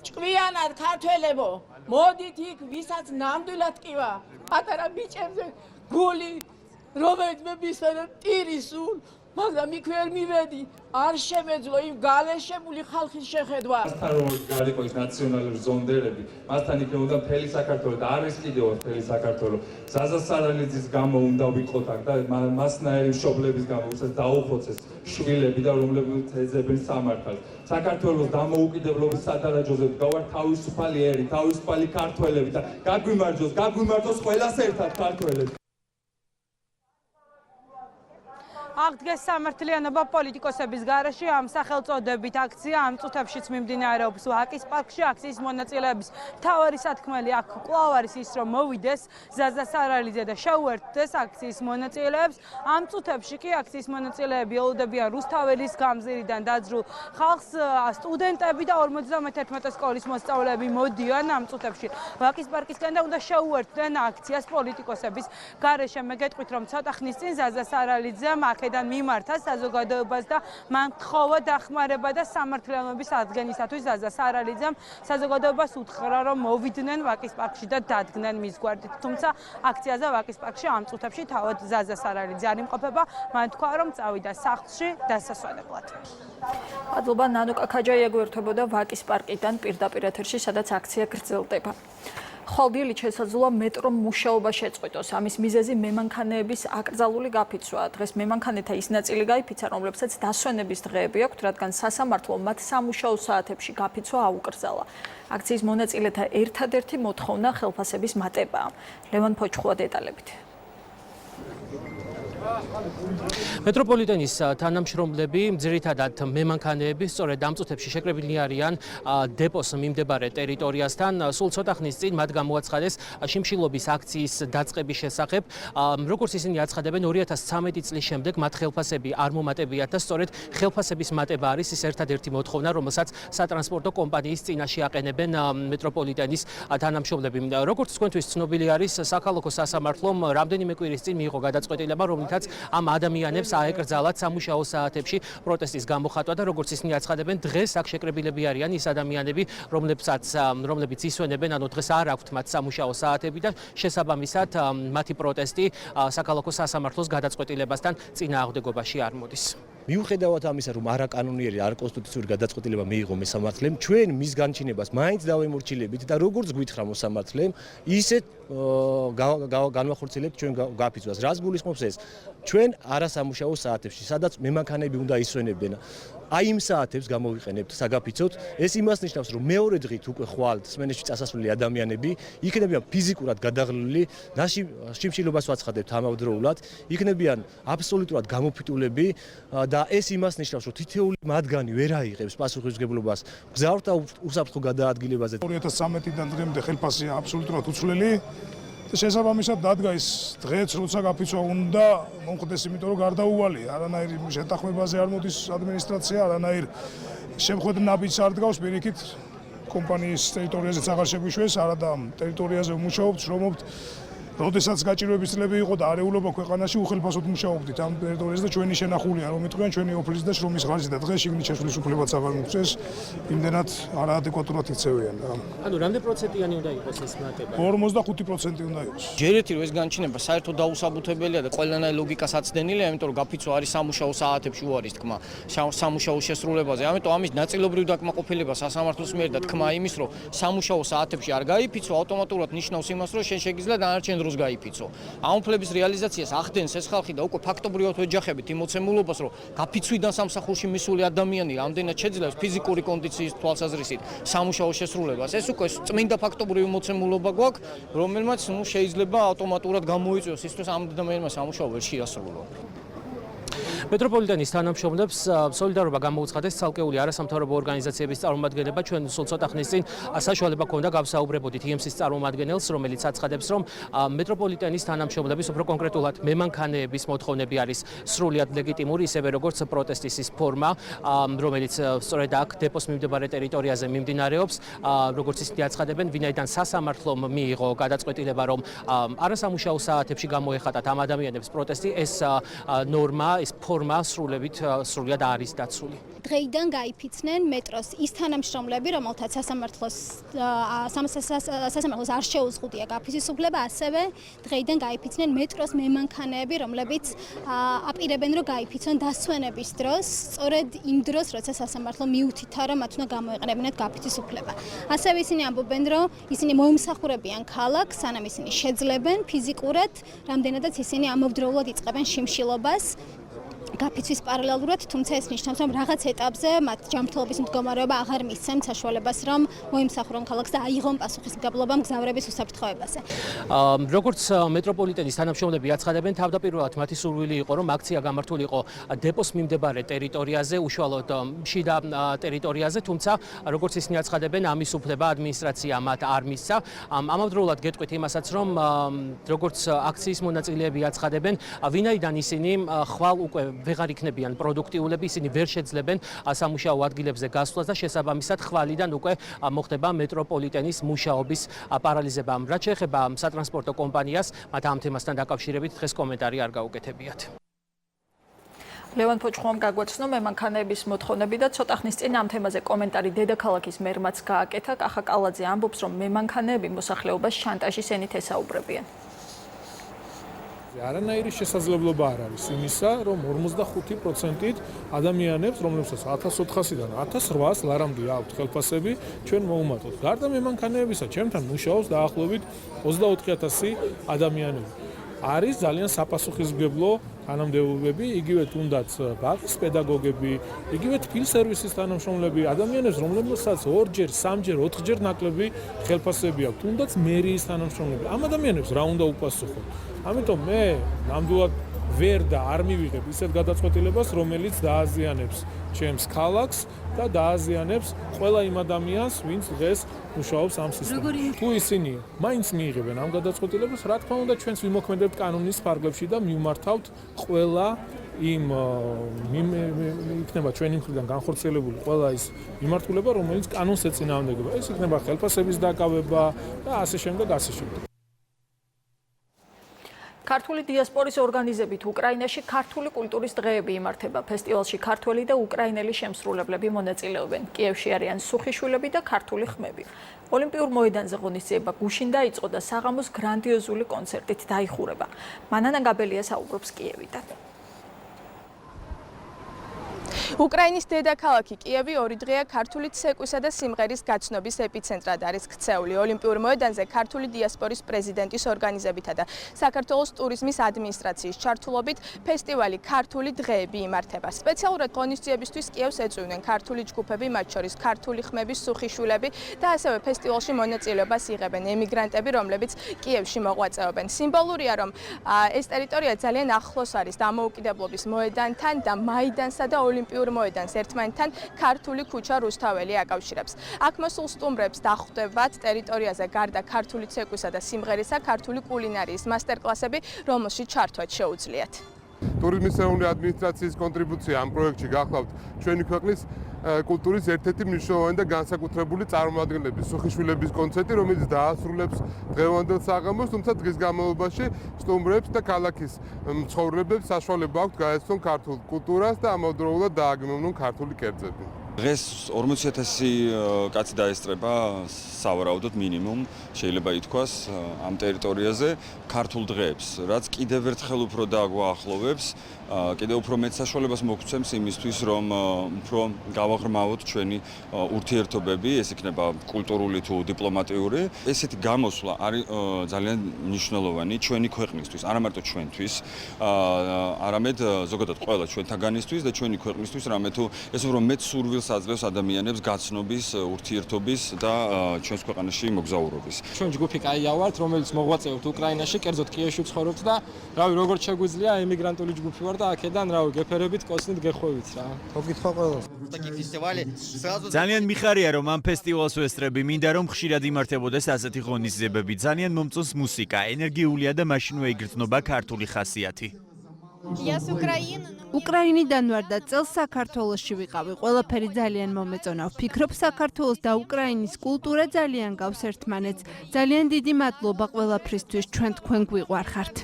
ჭკვიანად ქართველებო, მოდით იქ, ვისაც ნამდვილად ტკივა, პატარა ბიჭებზე გული, რომელიც მე მისვენებ ტირისულ, მაგრამ იქ ვერ მივედი, არ შემეძლო იმ გალეშებული ხალხის შეხედვა. მასთან რომ გარიყო ის ნაციონალური ზონდერები, მასთან იქნებოდა მთელი საქართველო და არის კიდევ მთელი საქართველო. ზაზა სარალიძის გამო უნდა ვიყოთ აქ და მასნაირი მშობლების გამო, უცებ დაუხოცეს შვილები და რომლებიც ეძებენ სამართალს. საქართველოს დამოუკიდებლობის სადარაჯოზე გავარ თავისუფალი ერი, თავისუფალი ქართველები და გაგვიმარჯოს ყველას ერთად ქართველები. აღდგეს სამართლიანობა პოლიტიკოსების გარეშე ამ სახელწოდებით აქცია ამ წუთებშიც მიმდინარეობს ვაკის პარკში აქციის მონაწილეების მთავარი სათქმელი აქ კვლავ არის ის რომ მოვიდეს ზაზა სარალიძე და შეუერთდეს აქციის მონაწილეებს ამ წუთებში კი აქციის მონაწილეები ელოდებიან რუსთაველის გამზირიდან დაძრულ ხალხს სტუდენტები და 51 სკოლის მოსწავლეები მოდიან ამ წუთებში ვაკის პარკისკენ და უნდა შეუერთდნენ აქციას პოლიტიკოსების გარეშე მე გეტყვით რომ ცოტა ხნის წინ ზაზა სარალიძემ აქედან მიმართა საზოგადოებას და მან თხოვა დახმარება და სამართლიანობის ადგენისათვის ზაზა სარალიძემ საზოგადოებას უთხრა რომ მოვიდნენ ვაკის პარკში და დადგნენ მის გვერდით თუმცა აქციაზე ვაკის პარკში ამ წუთებში თავად ზაზა სარალიძე არ იმყოფება მან თქვა რომ წავიდა სახლში დასასვენებლად მადლობა ნანუკა ქაჯაია გვერდებოდა ვაკის პარკიდან პირდაპირ ეთერში სადაც აქცია გრძელდება ხვალდილით შესაძლოა მეტრო მუშაობა შეწყვიტოს. ამის მიზეზი მემანქანეების აკრძალული გაფიცვაა. დღეს მემანქანეთა ის ნაწილი გაიფიცა, რომლებსაც დასვენების დღეები აქვთ, რადგან სასამართლომ მათ სამუშაო საათებში გაფიცვა აუკრძალა. აქციის მონაწილეთა ერთადერთი მოთხოვნა ხელფასების მატებაა. ლევან ფოჩხუა დეტალებით. მეტროპოლიტენის თანამშრომლები ძირითადად მემანქანეები სწორედ ამ წუთებში შეკრებილნი არიან დეპოს მიმდებარე ტერიტორიასთან. სულ ცოტა ხნის წინ მათ გამოაცხადეს შიმშილობის აქციის დაწყების შესახებ. როგორც ისინი აცხადებენ 2013 წლის შემდეგ მათ ხელფასები არ მომატებიათ და სწორედ ხელფასების მატება არის ის ერთადერთი მოთხოვნა, რომელსაც სატრანსპორტო კომპანიის წინაშე აყენებენ მეტროპოლიტენის თანამშრომლები. როგორც თქვენთვის ცნობილი არის, საქალაქო სასამართლომ რამდენიმე კვირის წინ მიიღო გადაწყვეტილება, რომლითაც ამ ადამიანებს აეკრძალათ სამუშაო საათებში პროტესტის გამოხატვა და როგორც ისინი აცხადებენ, დღეს აქ შეკრებილები არიან ის ადამიანები, რომლებიც ისვენებენ, ანუ დღეს არ აქვთ მათ სამუშაო საათები და შესაბამისად მათი პროტესტი საქალაქო სასამართლოს გადაწყვეტილებასთან წინააღმდეგობაში არ მოდის. მიუხედავად ამისა, რომ არაკანონიერი, არაკონსტიტუციური გადაწყვეტილება მიიღო მოსამართლემ, ჩვენ მის განჩინებას მაინც დავემორჩილებით და როგორც გითხრა მოსამართლემ, ისეთ განვახორციელებთ ჩვენ გაფიცვას. რას გულისხმობს ეს? ჩვენ არასამუშაო საათებში, სადაც მემანქანები უნდა ისვენებდნენ. აი იმ საათებს გამოვიყენებთ საგაფიცოდ. ეს იმას ნიშნავს, რომ მეორე დღით უკვე ხვალ სმენებში წასასვლელი ადამიანები იქნებიან ფიზიკურად გადაღლილი, შიმშილობას ვაცხადებთ ამავდროულად, იქნებიან აბსოლუტურად გამოფიტულები და ეს იმას ნიშნავს, რომ თითოეული მათგანი ვერ აიღებს პასუხისმგებლობას გზავრ და უსაფრთხო გადაადგილებაზე. 2013-დან დღემდე ხელფასია აბსოლუტურად უცვლელი. შესაბამისად დადგა ის დღეც როცა გაფიცვა უნდა მომხდეს, იმიტომ რომ გარდაუვალია, არანაირი შეთანხმებაზე არ მოდის ადმინისტრაცია, არანაირ შემხედ ნაბიჯს არ დგავს, პირიქით კომპანიის ტერიტორიაზეც აღარ შეგვიშვეს, არა და ტერიტორიაზე ვმუშაობთ, შრომობთ. როდესაც გაჭირვების წლები იყო და არეულობა ქვეყანაში უხელფასოდ მუშაობდით ამ ტერიტორიაზე და ჩვენი შენახულია, რომ იტყვიან ჩვენი ოფლის და შრომის ხარჯი და დღეს შიგნით შესვლის უფლებაც აღარ მოგწეს, იმდენად არაადეკვატურად იქცევიან და ანუ რამდენი პროცენტიანი უნდა იყოს ეს მატება? 45% უნდა იყოს. ჯერ ერთი რომ ეს განჩინება საერთოდ დაუსაბუთებელია და ყველანაირ ლოგიკას აცდენილია, იმიტომ რომ გაფიცვა არის სამუშაო საათებში უარის თქმა, სამუშაო შესრულებაზე. ამიტომ ამის ნაწილობრივ დაკმაყოფილება სასამართლოს მიერ და თქმა იმის, რომ სამუშაო საათებში არ გაიფიცვა, ავტომატურად ნიშნავს იმას, რომ შენ შეგიძლია დანარჩენ დროს გაიფიცო. ამ უფლების რეალიზაციას ახდენს ეს ხალხი და უკვე ფაქტობრივად ვეჯახებით იმ მოცემულობას, რომ გაფიცვიდან სამსახურში მისული ადამიანი ამდენად შეძლებს ფიზიკური კონდიციის თვალსაზრისით სამუშაო შესრულებას. ეს უკვე წმინდა ფაქტობრივი მოცემულობა გვაქვს, რომელმაც შეიძლება ავტომატურად გამოიწვიოსისთვის ამ ადამიანმა სამუშაო ვერ შეასრულო. მეტროპოლიტენის თანამშრომლებს სოლიდარობა გამოუცხადეს ცალკეული არასამთავრობო ორგანიზაციების წარმომადგენლება. ჩვენ სულ ცოტა ხნის წინ საშუალება ჰქონდა გავსაუბრებოდით IMC-ის წარმომადგენელს, რომელიც აცხადებს, რომ მეტროპოლიტენის თანამშრომლების უფრო კონკრეტულად მემანქანეების მოთხოვნები არის სრულიად ლეგიტიმური, ისევე როგორც პროტესტის ის ფორმა, რომელიც სწორედ აქ დეპოს მიმდებარე ტერიტორიაზე მიმდინარეობს. როგორც ისინი აცხადებენ, ვინაიდან სასამართლომ მიიღო გადაწყვეტილება, რომ არასამუშაო საათებში გამოეხატათ ამ ადამიანებს პროტესტი, ეს ნორმა, ეს ფორმა სრულიად არის დაცული. დღეიდან გაიფიცნენ მეტროს ის თანამშრომლები, რომელთაც სასამართლოს არ შეუზღუდია გაფიცვის უფლება, ასევე დღეიდან გაიფიცნენ მეტროს მემანქანეები, რომლებიც აპირებენ, რომ გაიფიცვან დასვენების დროს, სწორედ იმ დროს, როცა სასამართლო მიუთითა, რომ მათ უნდა გამოეყენებინათ გაფიცვის უფლება. ასევე ისინი ამბობენ, რომ ისინი მოიმსახურებიან ქალაქს, სანამ ისინი შეძლებენ ფიზიკურად, რამდენადაც ისინი ამავდროულად იწყებენ შიმშილობას. გაფიცვის პარალელურად, თუმცა ეს ნიშნავს, რომ რაღაც ეტაპზე მათ ჯანმრთელობის მდგომარეობა აღარ მისცემთ საშუალებას, რომ მოიმსახურონ ქალაქს და აიღონ პასუხისმგებლობა მგზავრების უსაფრთხოებაზე. როგორც მეტროპოლიტენის თანამშრომლები აცხადებენ, თავდაპირველად მათი სურვილი იყო, რომ აქცია გამართულიყო დეპოს მიმდებარე ტერიტორიაზე, უშუალოდ შიდა ტერიტორიაზე, თუმცა როგორც ისინი აცხადებენ, ამის უფლება ადმინისტრაცია მათ არ მისცა. ამავდროულად გეტყვით იმასაც, რომ როგორც აქციის მონაწილეები აცხადებენ, ვინაიდან ისინი ხვალ უკვე ვეღარ იქნებიან პროდუქტიულები, ისინი ვერ შეძლებენ სამუშაო ადგილებზე გასვლას და შესაბამისად ხვალიდან უკვე მოხდება მეტროპოლიტენის მუშაობის პარალიზება. რაც შეეხება სატრანსპორტო კომპანიას, მათ ამ თემასთან დაკავშირებით დღეს კომენტარი არ გაუკეთებიათ. ლევან ფოჭხოვამ გაგვაცნო მემანქანეების მოთხოვნები და ცოტა ხნის წინ ამ თემაზე კომენტარი დედაქალაქის მერმაც გააკეთა. კახა კალაძე ამბობს, რომ მემანქანეები მოსახლეობას შანტაჟის ენით ესაუბრებიან. არანაირი შესაძლებლობა არ არის იმისა, რომ 45%-ით ადამიანებს, რომლებსაც 1400-დან 1800 ლარამდე აქვთ ხელფასები, ჩვენ მოუმატოთ. გარდა მემანქანეებისა, ჩემთან მუშაობს დაახლოებით 24000 ადამიანები. არის ძალიან sapasუხისმგებლო თანამდებობები, იგივე თუნდაც ბაღის პედაგოგები, იგივე თბილ სერვისის თანამშრომლები, ადამიანებს, რომლებსაც 2-ჯერ, 3-ჯერ, 4-ჯერ ნაკლები ხელფასები აქვს, თუნდაც მერიის თანამშრომლები. ამ ადამიანებს რა უნდა უპასუხო? ამიტომ მე ნამდვილად ვერ და არ მივიღებ ისეთ გადაწყვეტილებას, რომელიც დააზიანებს ჩემს ქალაქს და დააზიანებს ყველა იმ ადამიანს, ვინც დღეს მუშაობს ამ სისტემაში. თუ ისინი მაინც მიიღებენ ამ გადაწყვეტილებას, რა თქმა უნდა, ჩვენს ვიმოქმედებთ კანონის ფარგლებში და მივმართავთ ყველა იმ იქნება ჩვენი მხრიდან განხორციელებული ყველა ის მიმართულება, რომელიც კანონს ეწინააღმდეგება. ეს იქნება ხელფასების დაკავება და ასე შემდეგ, ასე შემდეგ. ქართული დიასპორის ორგანიზებით უკრაინაში ქართული კულტურის დღეები იმართება. ფესტივალში ქართველი და უკრაინელი შემსრულებლები მონაწილეობენ. კიევში არიან სუხიშვილები და ქართული ხმები. ოლიმპიურ მოედანზე ღონისძიება გუშინ დაიწყო და საღამოს გრანდიოზული კონცერტით დაიხურება. მანანა გაბელია საუბრობს კიევიდან. უკრაინის დედაქალაქი კიევი 2 დღეა ქართული ცეკვისა და სიმღერის გაცნობის ეპიცენტრად არის ქცეული. ოლიმპიურ მოედანზე ქართული დიასპორის პრეზიდენტის ორგანიზებითა და საქართველოს ტურიზმის ადმინისტრაციის ჩართულობით ფესტივალი ქართული დღეები იმართება. სპეციალურად ღონისძიებისთვის კიევს ეწვივნენ ქართული ჯგუფები, მათ შორის ქართული ხმების სუხიშვილები და ასევე ფესტივალში მონაწილეობას იღებენ ემიგრანტები, რომლებიც კიევში მოღვაწეობენ. სიმბოლურია, რომ ეს ტერიტორია ძალიან ახლოს არის დამოუკიდებლობის მოედანთან და მაიდანსა და ოლიმპიურ მოედანს ერთმანეთთან ქართული ქუჩა რუსთაველი აკავშირებს. აქ მოსულ სტუმრებს დახვდებათ ტერიტორიაზე გარდა ქართული ცეკვისა და სიმღერისა, ქართული კულინარიის მასტერკლასები, რომელშიც ჩართვაც შეუძლიათ. ტურიზმის ეროვნული ადმინისტრაციის კონტრიბუცია ამ პროექტში გახლავთ ჩვენი ქვეყნის კულტურის ერთ-ერთი მნიშვნელოვანი და განსაკუთრებული წარმომადგენლების სუხიშვილების კონცერტი, რომელიც დაასრულებს დღევანდელ საღამოს, თუმცა დღის განმავლობაში სტუმრებს და ქალაქის მცხოვრებლებს საშუალება აქვთ გაეცნონ ქართულ კულტურას და ამავდროულად დააგემოვნონ ქართული კერძები. დღეს 40000 კაცი დაესწრება სავარაუდოდ მინიმუმ შეიძლება ითქვას ამ ტერიტორიაზე ქართულ დღეებს, რაც კიდევ ერთხელ უფრო დააგვაახლოვებს, კიდევ უფრო მეტ საშუალებას მოგცემს იმისთვის, რომ უფრო გავაღრმავოთ ჩვენი ურთიერთობები, ეს იქნება კულტურული თუ დიპლომატიური. ესეთი გამოსვლა არის ძალიან მნიშვნელოვანი ჩვენი ქვეყნისთვის, არა მარტო ჩვენთვის, არამედ ზოგადად ყველა ჩვენთაგანისთვის და ჩვენი ქვეყნისთვის, რამე თუ ეს უფრო მეტ სურვილს აძლევს ადამიანებს გაცნობის, ურთიერთობის და ჩვენს ქვეყანაში მოგზაურობის. ჩვენ ჯგუფი კაია ვართ, რომელიც მოღვაწეობთ უკრაინაში, კერძოდ კიევში ვცხოვრობთ და რავი, როგორც შეგვიძლია ემიგრანტული ჯგუფი ვარ და აქედან რავი, გეფერებით, კოცნით გეხვევით რა. მოგკითხვა ყველას. ძალიან მიხარია, რომ ამ ფესტივალს ვესწრები, მინდა რომ ხშირად იმართებოდეს ასეთი ღონისძიებები. ძალიან მომწონს მუსიკა, ენერგიულია და მაშინვე იგრძნობა ქართული ხასიათი. უკრაინიდან ვარ და წელს საქართველოში ვიყავი. ყველაფერი ძალიან მომეწონა. ვფიქრობ, საქართველოს და უკრაინის კულტურა ძალიან გავს ერთმანეთს. ძალიან დიდი მადლობა ყველაფრისთვის, ჩვენ თქვენ გვიყვარხართ.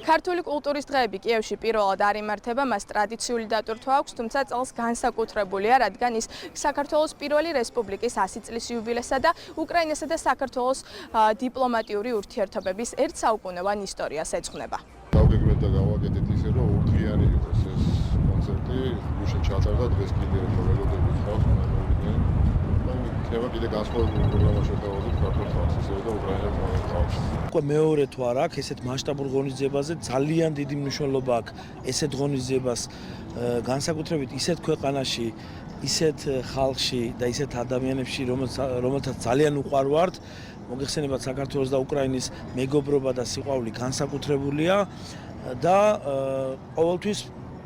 ქართული კულტურის დღეები კიევში პირველად არ იმართება, მას ტრადიციული დატვირთვა აქვს, თუმცა წელს განსაკუთრებულია, რადგან ის საქართველოს პირველი რესპუბლიკის 100 წლის იუბილესა და უკრაინასა და საქართველოს დიპლომატიური ურთიერთობების ერთ საუკუნოვან ისტორიას ეძღვნება. გავგეგმეთ და გავაკეთეთ ისე, რომ ორდღიანი იყოს ეს კონცერტი, გუშინ ჩატარდა, დღეს კიდე მოგელოდებით ხავს მოვიდნენ. და იქნება კიდე განსხვავებული პროგრამა შევთავაზოთ ქართულ ხალხს, ისე და უკრაინელ ხალხს. უკვე მეორე თუ არ აქვს ესეთ მასშტაბურ ღონისძიებაზე ძალიან დიდი მნიშვნელობა აქვს ესეთ ღონისძიებას განსაკუთრებით ისეთ ქვეყანაში, ისეთ ხალხში და ისეთ ადამიანებში, რომელთაც ძალიან უყვარვართ. მოგეხსენებათ საქართველოს და უკრაინის მეგობრობა და სიყვარული განსაკუთრებულია და ყოველთვის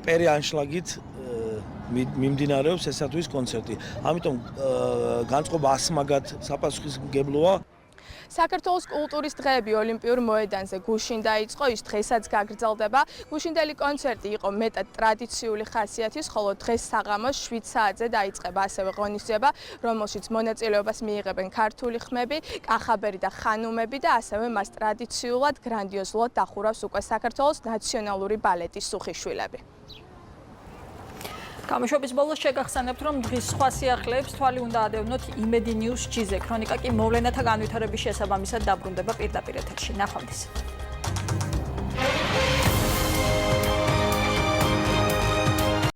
პერი ანშლაგით მიმდინარეობს ესათვის კონცერტი. ამიტომ განწყობა ასმაგად საპასუხისმგებლოა. საქართველოს კულტურის დღეები ოლიმპიურ მოედანზე გუშინ დაიწყო, ის დღესაც გაგრძელდება. გუშინდელი კონცერტი იყო მეტად ტრადიციული ხასიათის, ხოლო დღეს საღამოს 7 საათზე დაიწყება ასევე ღონისძიება, რომელშიც მონაწილეობას მიიღებენ ქართული ხმები, კახაბერი და ხანუმები და ასევე მას ტრადიციულად გრანდიოზულად დახურავს უკვე საქართველოს ნაციონალური ბალეტის სუხიშვილები. გამოშვების ბოლოს შეგახსენებთ, რომ დღის სხვა სიახლეებს თვალი უნდა ადევნოთ იმედი ნიუს ჯიზე. ქრონიკა კი მოვლენათა განვითარების შესაბამისად დაბრუნდება პირდაპირ ეთერში. ნახვამდის.